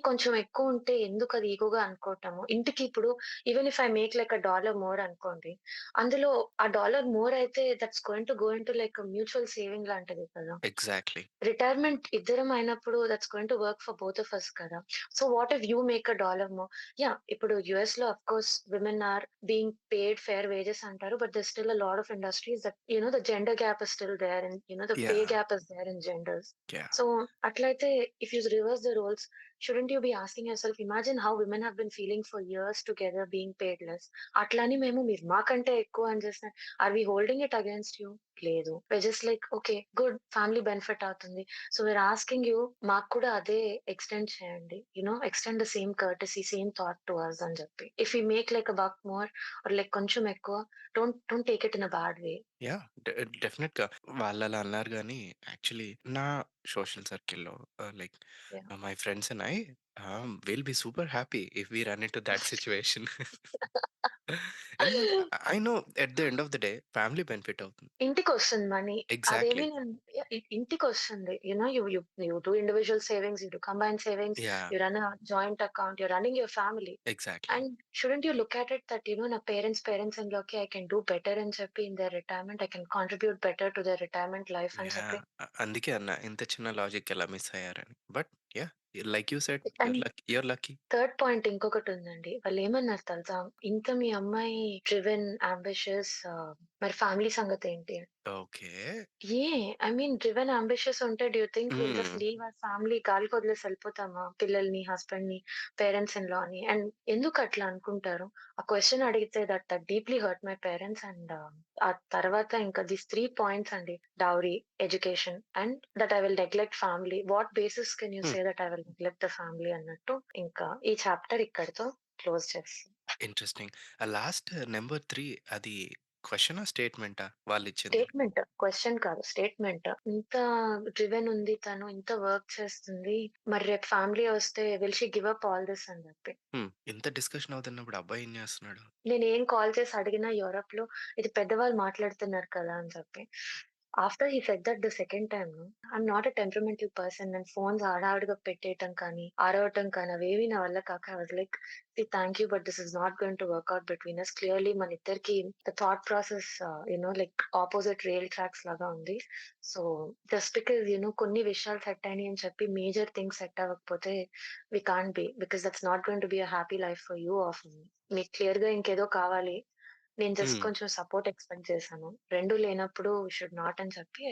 కొంచెం ఎక్కువుంటే ఎందుకది ఈగోగా అనుకోవటము. ఇంటికి ఇప్పుడు even if I make like $1 more అనుకోండి. అందులో ఆ డాలర్ మోర్ అయితే that's going to go into like mutual saving లాంటిది కదా! ఎగ్జాక్ట్‌లీ. రిటైర్మెంట్ ఇద్దరం అయినప్పుడు that's going to work for both of us కదా! So, what if you make a dollar more? ఇప్పుడు యూఎస్‌లో of course women are being paid fair wages అంటారు. But there's still a lot of industries that the gender gap is still there and the pay yeah! Gap is there in genders. Yeah! So, అట్లయితే if you reverse the roles shouldn't you be asking yourself imagine how women have been feeling for years together being paid less. అట్లని మీరు మాకంటే ఎక్కువ అని చేసిన are we holding it against you? లేదు. We're just like okay. Good family benefit అవుతుంది. So, we're asking you మాకు కూడా అదే ఎక్స్‌టెండ్ చేయండి. Extend the same courtesy, same thought to us అని చెప్పి. If you make like a buck more or like కొంచెం ఎక్కువ don't take it in a bad way. Yeah! డెఫినెట్‌గా. వాళ్ళలా అన్నారు గానీ, యాక్చువల్లీ నా సోషల్ సర్కిల్‌లో like yeah! My friends and I will be super happy if we run into that situation. ఎందుకంటే I know at the end of the day family benefit అవుతుంది. ఇంటికొస్తుంది money. అదేమి ఎగ్జాక్ట్‌లీ. నేను ఇంటికొస్తుంది. You you you do individual savings, you do combined savings, yeah! You run a joint account, you're running your family. Exactly. And shouldn't you look at it that నా parents in లాకి I can do better అని చెప్పి in their retirement I can contribute better to their retirement life అని చెప్పి. Yeah! అందుకే అన్నా ఇంత చిన్న లాజిక్ ఎలా మిస్ అయ్యారని. But yeah! Like you said and you're lucky. Third point ఇంకొకటుందండి. వాళ్ళేమన్నారు తెలుసా? ఇంత మీ అమ్మాయి డ్రివెన్, యాంబిషియస్ మరి ఫ్యామిలీ సంగతేంటి? Okay. I mean driven, ambitious ఉంటే do you think will hmm. Just leave our family గాలికొదిలేసి ఎళ్ళిపోతామా? పిల్లల్ని, హస్బెండ్‌ని, పేరెంట్స్ ఇన్ లాని. అండ్ ఎందుకట్లా అనుకుంటారు? ఆ క్వెషన్ అడిగితే that deeply hurt my parents and ఆ తర్వాత ఇంకా దీస్ 3 పాయింట్స్ అండి. Dowry, education and that I will neglect family. What basis can you hmm. Say that I will neglect the family అన్నట్టు ఇంకా ఈ చాప్టర్ ఇక్కడితో క్లోజ్ చేస్తాం. ఇంట్రెస్టింగ్. ఆ లాస్ట్ నంబర్ 3 అది క్వెషనా? స్టేట్‌మెంటా వాళ్ళిచ్చింది? స్టేట్‌మెంట్. క్వెషన్ కాదు. స్టేట్‌మెంట్. ఇంత డ్రివెన్ ఉంది తను. ఇంత వర్క్ చేస్తుంది. మరి రేపు ఫ్యామిలీ వస్తే will she give up all this అని చెప్పి. ఇంత డిస్కషన్ అవుతున్నప్పుడు అబ్బాయి ఏం చేస్తున్నాడు? నేనేం కాల్ చేసి అడిగినా యూరప్‌లో ఇది పెద్దవాళ్ళు మాట్లాడుతున్నారు కదా! అని చెప్పి. After he said that the second time I'm not a temperamental person. నేను ఫోన్స్ హడావిడిగా పెట్టేయటం కానీ, అరవటం కానీ అవేవి నా వల్ల కాక I was like see thank you but this is not going to work out between us. Clearly మనిద్దరికీ the thought process like opposite rail tracks లాగా ఉంది. సో, జస్ట్ బికాజ్ కొన్ని విషయాలు సెట్ అయినాయి అని చెప్పి మేజర్ థింగ్స్ సెట్ అవ్వకపోతే we can't be. Because that's not going to be a happy life for you or for me. మీకు క్లియర్‌గా ఇంకేదో కావాలి. నేను జస్ట్ హ్మ్. కొంచెం సపోర్ట్ ఎక్స్‌పెక్ట్ చేశాను. 2 లేనప్పుడు వి షుడ్ నాట్ అని చెప్పి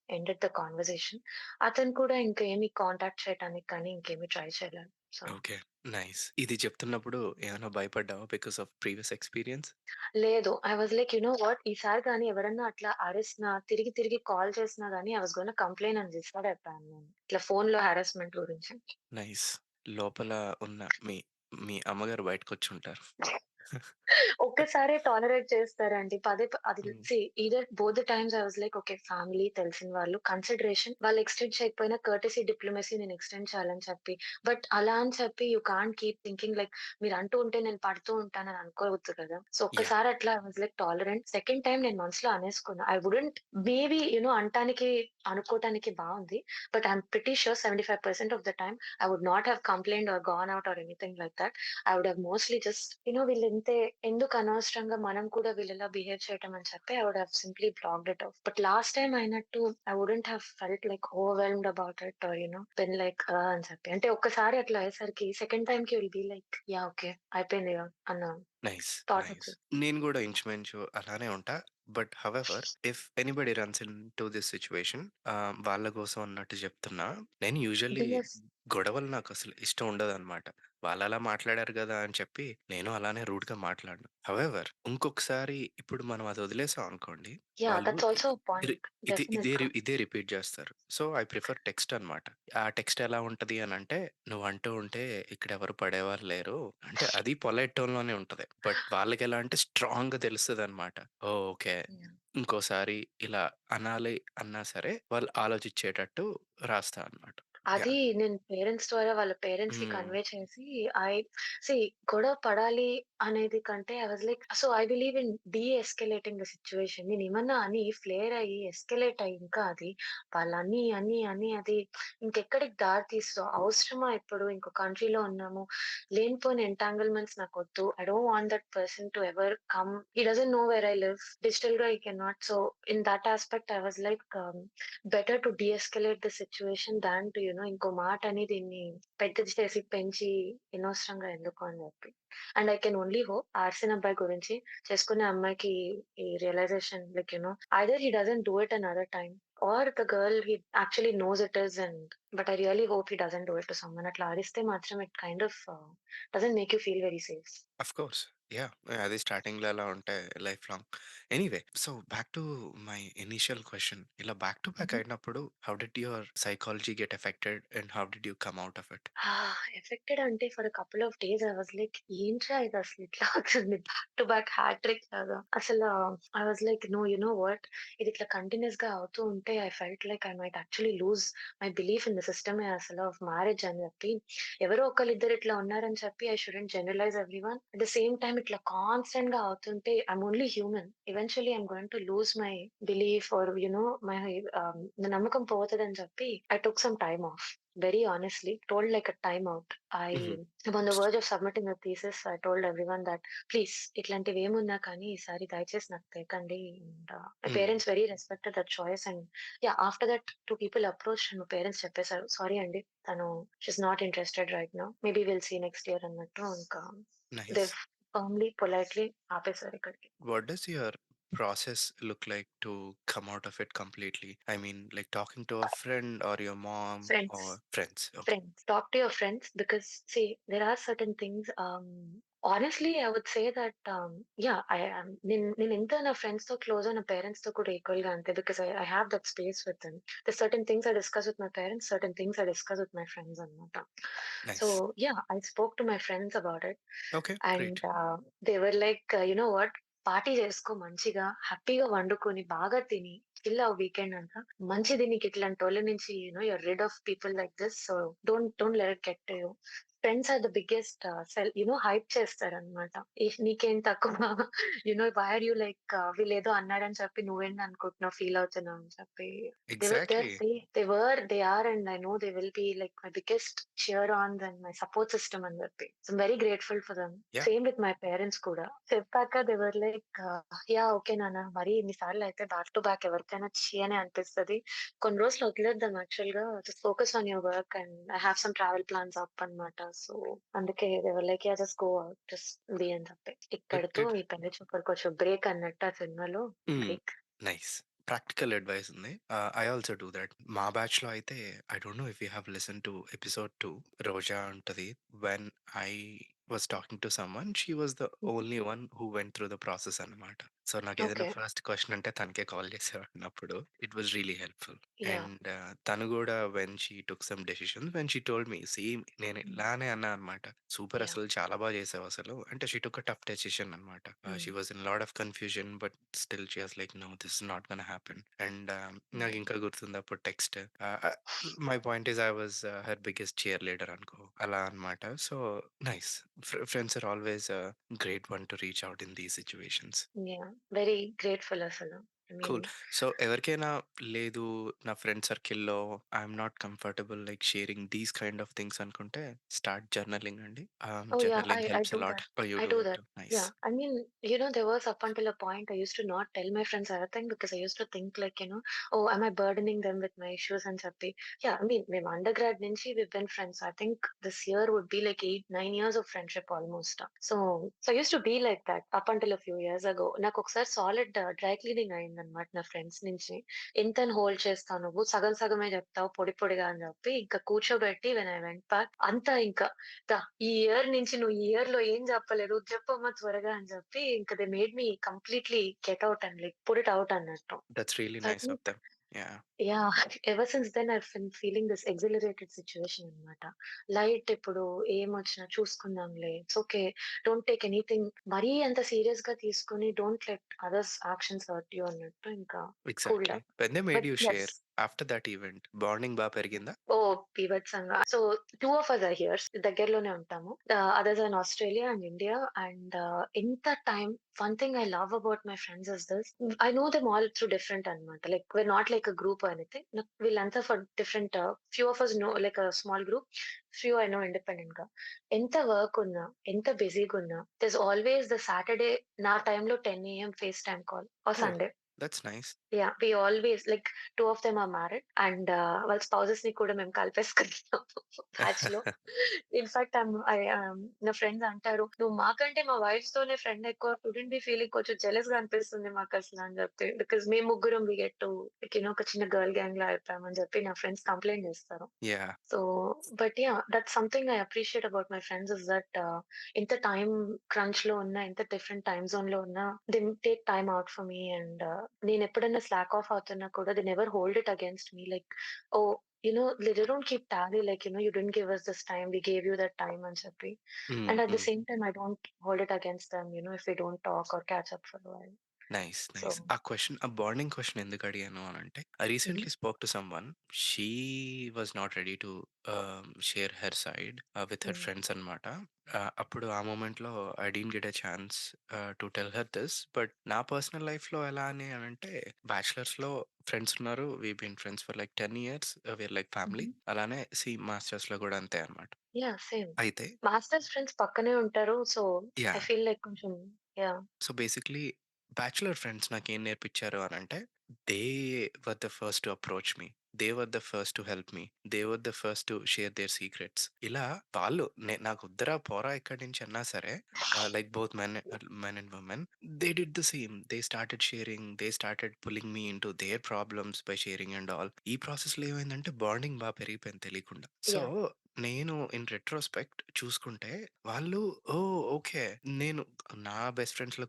ఎండెడ్ ద కన్వర్జేషన్. అతను కూడా ఇంకా ఏమి కాంటాక్ట్ చేయటానికి కానీ ఇంకేమి ట్రై చేయలేదు. So, okay. నైస్. ఇది చెప్తున్నప్పుడు ఏమైనా భయపడ్డావా బికాస్ ఆఫ్ ప్రీవియస్ ఎక్స్‌పీరియన్స్? లేదు. ఐ వాస్ లైక్ వాట్ ఈసారి గాని ఎవరన్నా అట్లా అరిసినా, తిరిగి తిరిగి కాల్ చేసినా గాని ఐ వాస్ గోనా కంప్లెయిన్ అని డిసైడ్ అయిపోయాను నేను. ఇట్లా ఫోన్‌లో హారాస్మెంట్ గురించి. నైస్. లోపల ఉన్న మీ మీ అమ్మగారు బయటకొచ్చుంటారు. ఒక్కసారే టాలరేట్ చేస్తారండి. అది hmm. See either both the times I was like okay. Family తెలిసిన వాళ్ళు, కన్సిడరేషన్ వాళ్ళు ఎక్స్టెండ్ చేయకపోయినా కర్టెసీ, డిప్లొమసీ నేను ఎక్స్టెండ్ చేయాలని చెప్పి. బట్ అలా అని చెప్పి you can't keep thinking like మీరు అంటూ ఉంటే నేను పడుతూ ఉంటానని అనుకోవద్దు కదా! So, yeah! ఒక్కసారి అట్లా I was like tolerant. Second time నేను మనసులో అనేసుకున్నా. ఐ వుడెంట్ మేబీ అంటానికి, అనుకోటానికి బావుంది. But I am pretty sure 75% of the time I would not have complained or gone out or anything like that. I would have mostly just వీళ్ళింతే ఎందుకు అనవసరంగా మనం కూడా వీళ్ళిలా బిహేవ్ చేయటం అని చెప్పి I would have simply blocked it off. But last time అయినట్టు I wouldn't have felt like overwhelmed about it or been like అని చెప్పి. అంటే ఒక్కసారి అట్లా అయ్యేసరికి సెకండ్ టైమ్‌కి will be like yeah! Okay. అయిపోయింది కదా! అన్న నైస్. Thought nice. వచ్చేది. నేను గూడా ఇంచుమించు అలానే ఉంటా. But however if anybody runs into this situation వాళ్ళ కోసం అన్నట్టు చెప్తున్నా. నేను యూజువల్లీ బిఎస్ గొడవలు నాకసలు ఇష్టం ఉండదనమాట. వాళ్ళలా మాట్లాడారు గదా! అని చెప్పి నేను అలానే రూడ్‌గా మాట్లాడను. హౌవెవర్ ఇంకొకసారి ఇప్పుడు మనం అది వదిలేసాం అనుకోండి. యాహ్! వాళ్ళు దట్స్ ఆల్సో ఎ రి పాయింట్. ఇదే డెఫినెట్‌గా. ఇదే రిపీట్ జేస్తారు. సో, ఐ ప్రిఫర్ టెక్స్ట్ అనమాట. ఆ టెక్స్ట్ ఎలా ఉంటది అనంటే, "నువ్వంటూ ఉంటే ఇక్కడెవరు పడేవారు లేరు." అంటే అది పొలైట్ టోన్‌లోనే ఉంటది. బట్ వాళ్ళకెలా అంటే స్ట్రాంగ్‌గా తెలుస్తదనమాట. ఓహ్! ఓకే. యాహ్! ఇంకోసారి ఇలా అనాలి అన్నా సరే, వాళ్ళు ఆలోచిచ్చేటట్టు రాస్తా అనమాట. అది యాహ్! నేను పేరెంట్స్ ద్వారా వాళ్ళ పేరెంట్స్‌కి హ్మ్. కన్వే చేసి ఐ సీ గొడవ పడాలి అనేది కంటే I was like so, I believe in escalating the situation. నేనేమన్నా అని ఫ్లేర్ అయ్యి, ఎస్కలేట్ అయ్యి ఇంకా అది వాళ్ళని, అని అది ఇంకెక్కడికి దారి తీస్తదో అవసరమా ఇప్పుడు? ఇంకో కంట్రీలో ఉన్నాము. లేనిపోని ఎంటాంగిల్‌మెంట్స్ నాకొద్దు. I don't want that person to ever come. He doesn't know where I live. డిజిటల్‌గా he cannot. So, in that aspect I was like better to de-escalate the situation than to ఇంకో మాట అని దీన్ని పెద్దది చేసి, పెంచి అనవసరంగా ఎందుకు అని చెప్పి. And I can only hope ఆర్‌సీన్ అబ్బాయి గురించి చేసుకునే అమ్మాయికి ఈ realisation like either he doesn't do it another time or the girl he actually knows it is and but I really hope he doesn't do it to someone. అట్లా అరిస్తే మాత్రం it kind of doesn't make you feel very safe. Of course. Yeah! అది స్టార్టింగ్‌లో అలా ఉంటే life long. Anyway so back to my initial question. ఇలా back to back అయినప్పుడు how did your psychology get affected and how did you come out of it? Affected అంటే for a couple of days I was like ఏంట్రా ఇది అసలు ఇట్లా అవుతుంది back to back hat trick లాగా. అసలు I was like no what ఇది ఇట్లా కంటిన్యూస్‌గా అవుతూ ఉంటే I felt like I might actually lose my belief in the సిస్టమే అసలు ఆఫ్ మ్యారేజ్ అని చెప్పి. ఎవరో ఒకళ్ళిద్దరు ఇట్లా ఉన్నారని చెప్పి I shouldn't generalize everyone. At the same time ఇట్లా కాన్స్టెంట్‌గా అవుతుంటే I'm only human. Eventually I'm going to lose my belief or my నా నమ్మకం పోతదని చెప్పి I took some time off. Very honestly, told like a timeout. హుహు. I'm on the verge of submitting a thesis. I told everyone that, please, ఇట్లాంటివేమున్నా కానీ ఈసారి దయచేసి నాకు తేకండి. And, my హ్మ్. parents very respected that choice. And yeah, after that, two people approached and my parents చెప్పేసారు. Sorry అండి. తను she's not interested right now. Maybe will see next year అన్నట్టు ఇంకా నైస్. they've firmly, politely ఆపేసారు ఇక్కడికి. What does your process look like to come out of it completely? I mean, like talking to a friend or your mom friends. or friends. Okay. Friends. Talk to your friends because see, there are certain things. Honestly, I would say that yeah, I am. నేను ఎంత నా friends తో close నా parents తో కూడా equal గా అంతే because I have that space with them. The certain things I discuss with my parents, certain things I discuss with my friends అన్నమాట. So Nice. Yeah, I spoke to my friends about it Okay, and great. They were like what party చేసుకో మంచిగా హ్యాపీగా వండుకొని బాగా తిని chill అవ్వు weekend అంతా. మంచిది నీకు ఇట్లాంటోళ్ళ నుంచి you're rid of people like this. So don't let it get to you. Friends are the biggest hype చేస్తారనమాట. నీకేం తక్కువ వై ఆర్ యూ లైక్ వీళ్ళేదో అన్నాడని చెప్పి నువ్వేంటి అనుకుంటున్నావు, ఫీల్ అవుతున్నావు అని చెప్పి. Exactly. They are, and I know they will be like my biggest cheer on and my support system అని చెప్పి. So I'm very grateful for them. Yeah. Same with my parents కూడా. చెప్పాక they were like yeah! Okay నాన్న. మరి ఇన్ని సార్లు అయితే back to back ఎవరికైనా ఛీ అనే అనిపిస్తది. కొన్ని రోజులు వదిలేద్దాం యాక్చువల్‌గా. Just focus on your work and I have some travel plans up అన్నమాట. సో అందుకే they were like yeah! Just go out. Just be అని చెప్పి. ఇక్కడితో Wicked. ఈ పెళ్లి చూపులకు కొంచెం బ్రేక్ అన్నట్టు ఆ సినిమాలో hmm. Break. Nice. Practical advice ఉంది. I also do that. మా బ్యాచ్‌లో అయితే I don't know if you have listened to episode 2 Roja అంటది. When I was talking to someone she was the only one who went through the process అన్నమాట. So, నాకేదైనా okay. First question ఉంటే తనకే call చేసేవాడినప్పుడు. It was really helpful. Yeah! And తను గూడా when she took some decisions when she told me same నేను hmm. ఇలానే అన్నా అనమాట. "Super yeah! అసలు చాలా బా చేసావసలు." అంటే she took a tough decision అనమాట. Hmm. She was in lot of confusion but still she was like, "no this is not gonna happen." And hmm. నాకింకా గుర్తుంది అప్పుడు text my point is I was her biggest cheerleader అనుకో. అలా అనమాట. So, nice. Friends are always great one to reach out in these situations. Yeah! Very grateful అసలు. I mean cool. So, ఎవరికైనా లేదు నా ఫ్రెండ్ సర్కిల్‌లో I'm not comfortable like sharing these kind of things అనుకుంటే start journaling అండి. Oh, yeah, journaling I helps a do lot. that. Oh! You I do do it that. Two. Nice. Yeah. I mean, there was up until a point I used to not tell my friends everything because I used to think like, oh, am I burdening them with my issues and చెప్పి. Yeah, I mean, మేము undergrad నుంచి we've been friends. I think this year would be like 8, 9 years of friendship almost. So I used to be like that up until a few years ago. నాకొకసారి solid dry cleaning అయిందనమాట నా friends నుంచి. ఎంతని hold చేస్తావు నువ్వు? సగం సగమే చెప్తావు పొడి పొడిగా అని చెప్పి ఇంకా కూర్చోబెట్టి వెన్ ఐ వెంట్ బ్యాక్ అంతా ఇంకా ఈ ఇయర్ నుంచి నువ్వు ఈ ఇయర్‌లో ఏం చెప్పలేదు. చెప్పమ్మా త్వరగా అని చెప్పి ఇంక they made me completely get out and like put it out అన్నట్టు. That's really so, I nice of think them. Yeah! Yeah! Ever since then I been feeling this accelerated situation అన్నమాట. లైట్ ఇప్పుడు ఏమొచ్చినా చూసుకుందాంలే. It's okay. Don't take anything మరీ అంత సీరియస్‌గా తీసుకొని don't let others actions hurt you అన్నట్టు ఇంకా cooled exactly. Down. When they made but you yes. Share after that event bonding బా పెరిగిందా? ఓహ్! బీభత్సంగా. So, 2 of us are here. దగ్గరలోనే ఉంటాము. Others are in Australia and India. And ఎంత time one thing I love about my friends is this. I know them all through different అన్నమాట. Like we're not like a group or anything. వీళ్ళంతా for different few of us know like a small group. Few I know ఇండిపెండెంట్‌గా. ఎంత work ఉన్నా, ఎంత బిజీగున్నా, there's always the Saturday నా టైమ్‌లో 10 AM FaceTime call or oh! Sunday. That's nice. Yeah! We always like 2 of them are married and వాళ్ళ స్పౌసెస్‌ని కూడా మేము కలిపేసుకున్నాం బ్యాచ్‌లో. ఇన్‌ఫాక్ట్ నా ఫ్రెండ్స్ అంటారు, "నువ్వు మాకంటే మా వైఫ్స్‌తోనే ఫ్రెండ్ ఎక్కువ. కుడెంట్ బి ఫీలింగ్ కొంచెం జెలస్‌గా అనిపిస్తుంది మాకసల" అని చెప్పి. బికాజ్ మేము ముగ్గురం వి గెట్ టు లైక్ ఒక చిన్న గర్ల్ గ్యాంగ్‌లా అయిపోయామని చెప్పి నా ఫ్రెండ్స్ కంప్లెయింట్ చేస్తారు. Yeah! So, but yeah! That's something I appreciate about my friends is that ఎంత టైమ్ క్రంచ్‌లో ఉన్నా, ఎంత డిఫరెంట్ టైమ్ జోన్‌లో ఉన్నా they take time out for me and నేనెప్పుడన్నా స్లాక్ ఆఫ్ అవుతున్నా కూడా they never hold it against me like oh! they don't keep tally like, you didn't give us this time, we gave you that time అని చెప్పి. హ్మ్. And at the హ్మ్. same time, I don't hold it against them, if we don't talk or catch up for a while. Nice. So, nice. ఆ bonding question ఎందుకు అడిగాను అనంటే, I mhm, recently spoke to someone. She was not ready to share her side with her mm, friends అనమాట. అప్పుడు ఆ మొమెంట్‌లో I didn't get a chance to tell her this. But నా personal లైఫ్‌లో ఎలా అని అనంటే, బ్యాచిలర్స్‌లో ఫ్రెండ్స్ ఉన్నారు. We been friends for like 10 years. We're like family. mhm. అలానే మాస్టర్స్‌లో గూడా అంతే అనమాట. యాహ్! సేమ్. అయితే మాస్టర్స్ ఫ్రెండ్స్ పక్కనే ఉంటారు. So, I yeah! Feel like కొంచెం yeah! So, basically bachelor friends నాకేం నేర్పించారు అనంటే, they were the first to approach me. They were the first to help me. They were the first to share their secrets. ఇలా వాళ్ళు నాకొద్దురా పోరా ఇక్కడి నుంచి అన్నా సరే like both men and women they did the same. They started sharing. They started pulling me into their problems by sharing and all. ఈ ప్రాసెస్‌లో ఏమైందంటే బాండింగ్ పెరిగిపోయింది తెలియకుండా. So, yeah! నేను ఇన్ రెట్రోస్పెక్ట్ చూసుకుంటే వాళ్ళు ఓహ్! ఓకే. నేను నా బెస్ట్ ఫ్రెండ్స్‌లో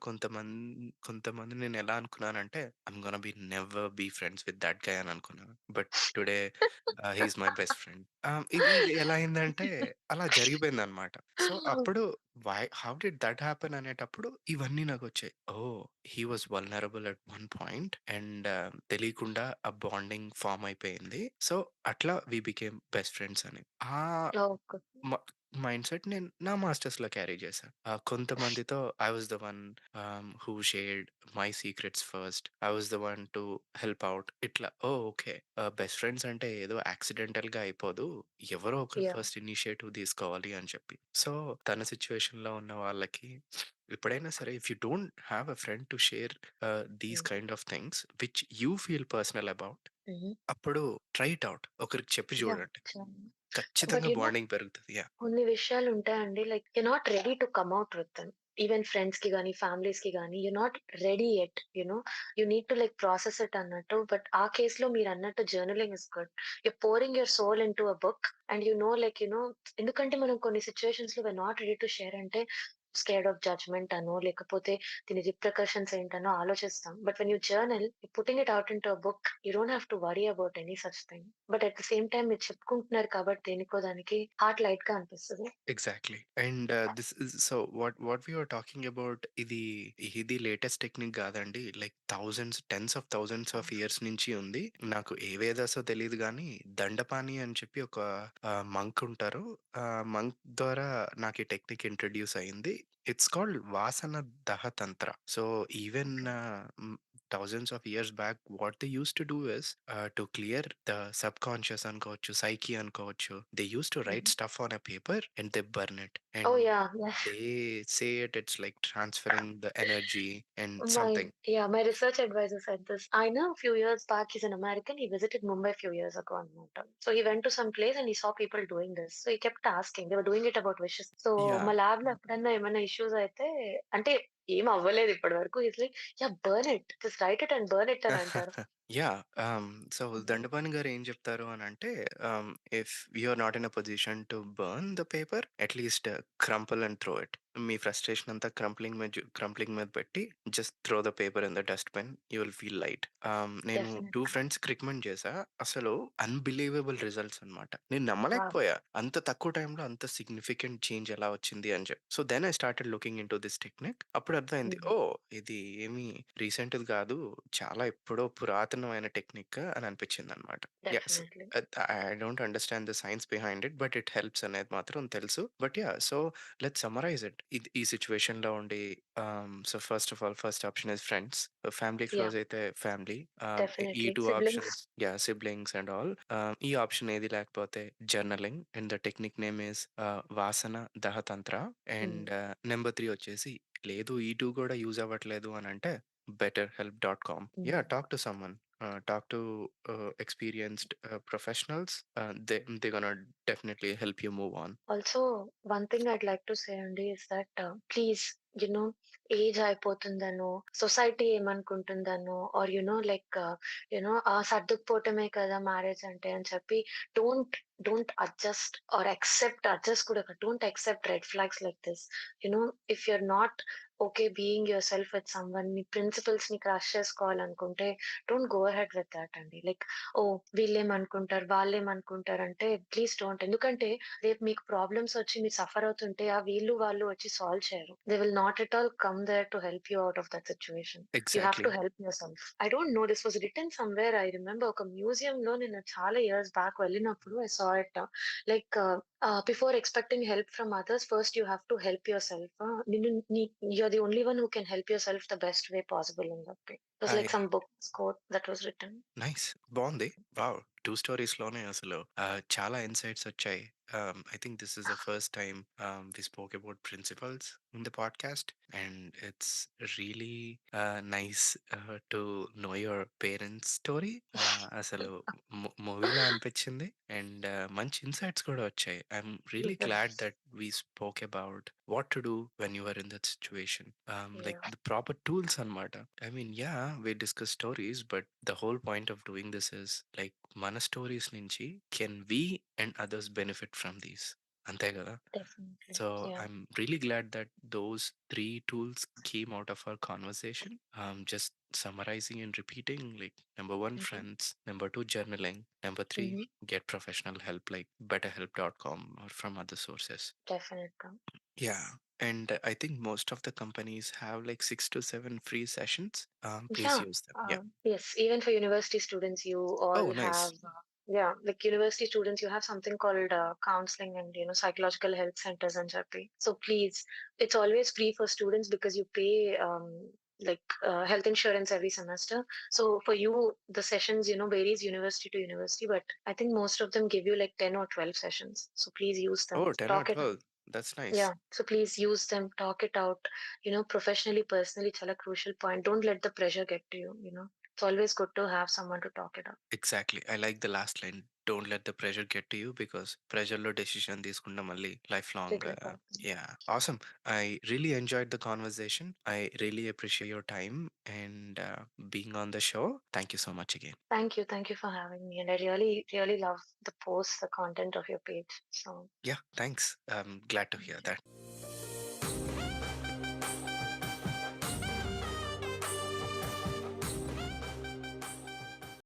కొంతమంది నేనెలా అనుకున్నానంటే, I'm gonna never be friends with that guy అని అనుకున్నాను. But today he is my best friend. ఇది ఎలా అయిందంటే అలా జరిగిపోయిందనమాట. సో, అప్పుడు హౌ డిడ్ థట్ హ్యాపెన్ అనేటప్పుడు ఇవన్నీ నాకొచ్చాయి. Oh! He was vulnerable at one point and తెలియకుండా ఆ బాండింగ్ ఫార్మ్ అయిపోయింది. సో, అట్లా వి బికేమ్ బెస్ట్ ఫ్రెండ్స్ అని. ఆ ఓకే. మ మైండ్‌సెట్ నేను నా మాస్టర్స్‌లో క్యారీ చేశా. కొంతమందితో I was the one who shared my secrets first. I was the one to help out. ఇట్లా ఓహ్! ఓకే. బెస్ట్ ఫ్రెండ్స్ అంటే ఏదో యాక్సిడెంటల్‌గా అయిపోదు. ఎవరో ఒకరు యాహ్! ఫస్ట్ ఇనిషియేటివ్ తీసుకోవాలి అని చెప్పి. సో, తన సిట్యుయేషన్‌లో ఉన్న వాళ్ళకి ఎప్పుడైనా సరే if you don't have a friend to share these hmm. Kind of things which you feel personal about హుహు. అప్పుడు ట్రై ఇట్ ఔట్. ఒకరికి చెప్పి యాహ్! చూడండి. చాలా. బట్ ఖచ్చితంగా బాండింగ్ పెరుగుతది. యాహ్! కొన్ని విషయాలుంటాయండి. Like you not ready to come out with them. Even ఫ్రెండ్స్‌కి గాని, ఫ్యామిలీస్‌కి గాని not ready yet. You need to like process it అన్నట్టు. బట్ ఆ కేస్‌లో మీరన్నట్టు journaling is good. Pouring your soul into a book and like ఎందుకంటే మనం కొన్ని సిట్యుయేషన్స్‌లో we're not ready to share అంటే స్కేర్డ్ ఆఫ్ జడ్జ్‌మెంట్ అనో, లేకపోతే దీని రిపర్కషన్స్ ఏంటనో ఆలోచిస్తాం. But when you journal, putting it out into a book, you don't have to worry about any such thing. But at the same time మీరు చెప్పుకుంటున్నారు కాబట్టి దేనికో దానికి హార్ట్ లైట్‌గా అనిపిస్తది. Exactly. And this is so what we are talking about ఇది latest technique గాదండి. Like thousands, tens of thousands of years నుంచి ఉంది. నాకు ఏ వేదాసో తెలీదు గానీ, దండపాణి అని చెప్పి ఒక మంక్ ఉంటారు. మంక్ ద్వారా నాకు ఈ టెక్నిక్ ఇంట్రొడ్యూస్ అయింది. ఇట్స్ కాల్డ్ వాసన దహ తంత్ర. So, even okay. Thousands of years back what they used to do is to clear the subconscious అనుకోవచ్చు, సైకి అనుకోవచ్చు. దే యూజ్డ్ టు హుహు. Right stuff on a paper and they burn it. Oh! And yeah! Yeah! they say it's like transferring the energy and My something. yeah, my research advisor said this. I know a few years back, he's an American. He visited Mumbai a few years ago on motor. So he went to some place and he saw people doing this. So he kept asking. They were doing it about wishes. So Yeah. మా ల్యాబ్‌లో ఎప్పుడన్నా ఏమైనా issues అయితే అంటే ఏం అవ్వలేదు ఇప్పటి వరకు. He is like, "yeah! Burn it. Just right it and burn it" అని అంటారు. యాహ్! సో హ్మ్. దండపాణి గారు ఏం చెప్తారు అనంటే, if you are not in a position to burn the paper, at least crumple and throw it. మీ ఫ్రస్ట్రేషన్ అంతా crumpling మీద పెట్టి just throw the paper in the dustbin. You will feel light. నేను 2 డెఫినెట్‌గా. ఫ్రెండ్స్‌కి రికమెండ్ చేశా. అసలు అన్‌బిలీవబుల్ రిజల్ట్స్ అన్నమాట. నేను వావ్! నమ్మలేకపోయా. అంత తక్కువ టైమ్‌లో అంత సిగ్నిఫికెంట్ చేంజ్ ఎలా వచ్చింది అని చెప్పి. So, then I started looking into this technique. అప్పుడు అర్థమైంది. హ్మ్. ఓహ్! ఇది ఏమి రీసెంట్‌ది కాదు. చాలా ఎప్పుడో పురాతనమైన టెక్నిక్ అని అనిపించిందనమాట. Yes. Definitely. I don't understand the science behind it. But it helps అనేది మాత్రం తెలుసు. But yeah! So, let's summarise it. ఈ సిట్యుయేషన్‌లో ఉండి so, first of all first option is friends. Family yeah! Close అయితే ఫ్యామిలీ. ఈ definitely. 2 siblings. Options yeah! Siblings and all. ఈ option ఏది లేకపోతే journaling and the technique name is Vasana Dahatantra. హ్మ్. And number 3 వచ్చేసి లేదు ఈ 2 కూడా యూజ్ అవ్వట్లేదు అనంటే betterhelp.com. హ్మ్. Yeah, talk to someone. Talk to experienced professionals. They're gonna definitely help you move on. Also, one thing I'd like to say, Andy, is that please, you know, age అయిపోతుందనో, society ఏమనుకుంటుందనో, or సర్దుకుపోవటమే కదా marriage అంటే అని చెప్పి don't don't adjust or adjust కూడా కాదు. Don't accept red flags like this. If you're not okay being your self with someone, మీ ప్రిన్సిపల్స్‌ని క్రష్ చేసుకోవాలనుకుంటే don't go ahead with that అండి. Like, oh! వీళ్ళేమనుకుంటారు, వాళ్ళేమనుకుంటారంటే ప్లీజ్ డోంట్. ఎందుకంటే రేపు మీకు ప్రాబ్లమ్స్ వచ్చి మీరు సఫర్ అవుతుంటే వీళ్ళు వాళ్ళు వచ్చి సాల్వ్ చేయరు. They will not at all come there to help you out of that situation. You have to Exactly. Help yourself. I don't know, this was written somewhere. I remember ఒక మ్యూజియంలో నేను చాలా years back వెళ్ళినప్పుడు I saw it. Like before expecting help from others, first you have to help yourself. నిన్ను నీ you are the only one who can help yourself the best way possible అని చెప్పి. It was like I some books quote that was written. Nice. బావుంది. Wow! 2 స్టోరీస్‌లోనే అసలు చాలా insights వచ్చాయి. I think this is the first time we spoke about principles in the podcast and it's really nice to know your parents story. అసలు మూవీలా అనిపించింది. And మంచి insights కూడా వచ్చాయి. I'm really glad that we spoke about what to do when you are in that situation. Like yeah! the proper tools అనమాట. I mean, yeah, we discuss stories, but the whole point of doing this is like మన stories నుంచి can we and others benefit from these? అంతే కదా! Definitely. So yeah! I'm really glad that those 3 tools came out of our conversation. Just summarizing and repeating, like number 1, హుహు. friends. Number 2, journaling. Number 3, హుహు. get professional help like betterhelp.com or from other sources. డెఫినెట్‌గా. Yeah. And I think most of the companies have like 6 to 7 free sessions. Please Yeah. use them. Yeah. Yes, even for university students, you Oh, all have, nice. yeah, like university students, you have something called counseling and, psychological health centers and Jappi. So please, it's always free for students because you pay health insurance every semester. So for you, the sessions, varies university to university, but I think most of them give you like 10 or 12 sessions. So please use them. Oh, 10 or Talk it. 12. That's nice. Yeah, so please use them, talk it out, professionally, personally, chala crucial point. Don't let the pressure get to you. It's always good to have someone to talk it out. Exactly. I like the last line. Don't let the pressure get to you because pressure lo decision తీసుకుంటే మళ్ళీ lifelong. Regret అవుతుంది. Yeah. Awesome. I really enjoyed the conversation. I really appreciate your time and being on the show. Thank you so much again. Thank you for having me. And I really, really love the posts, the content of your page. So Yeah. Thanks. I'm glad to hear thank you. that.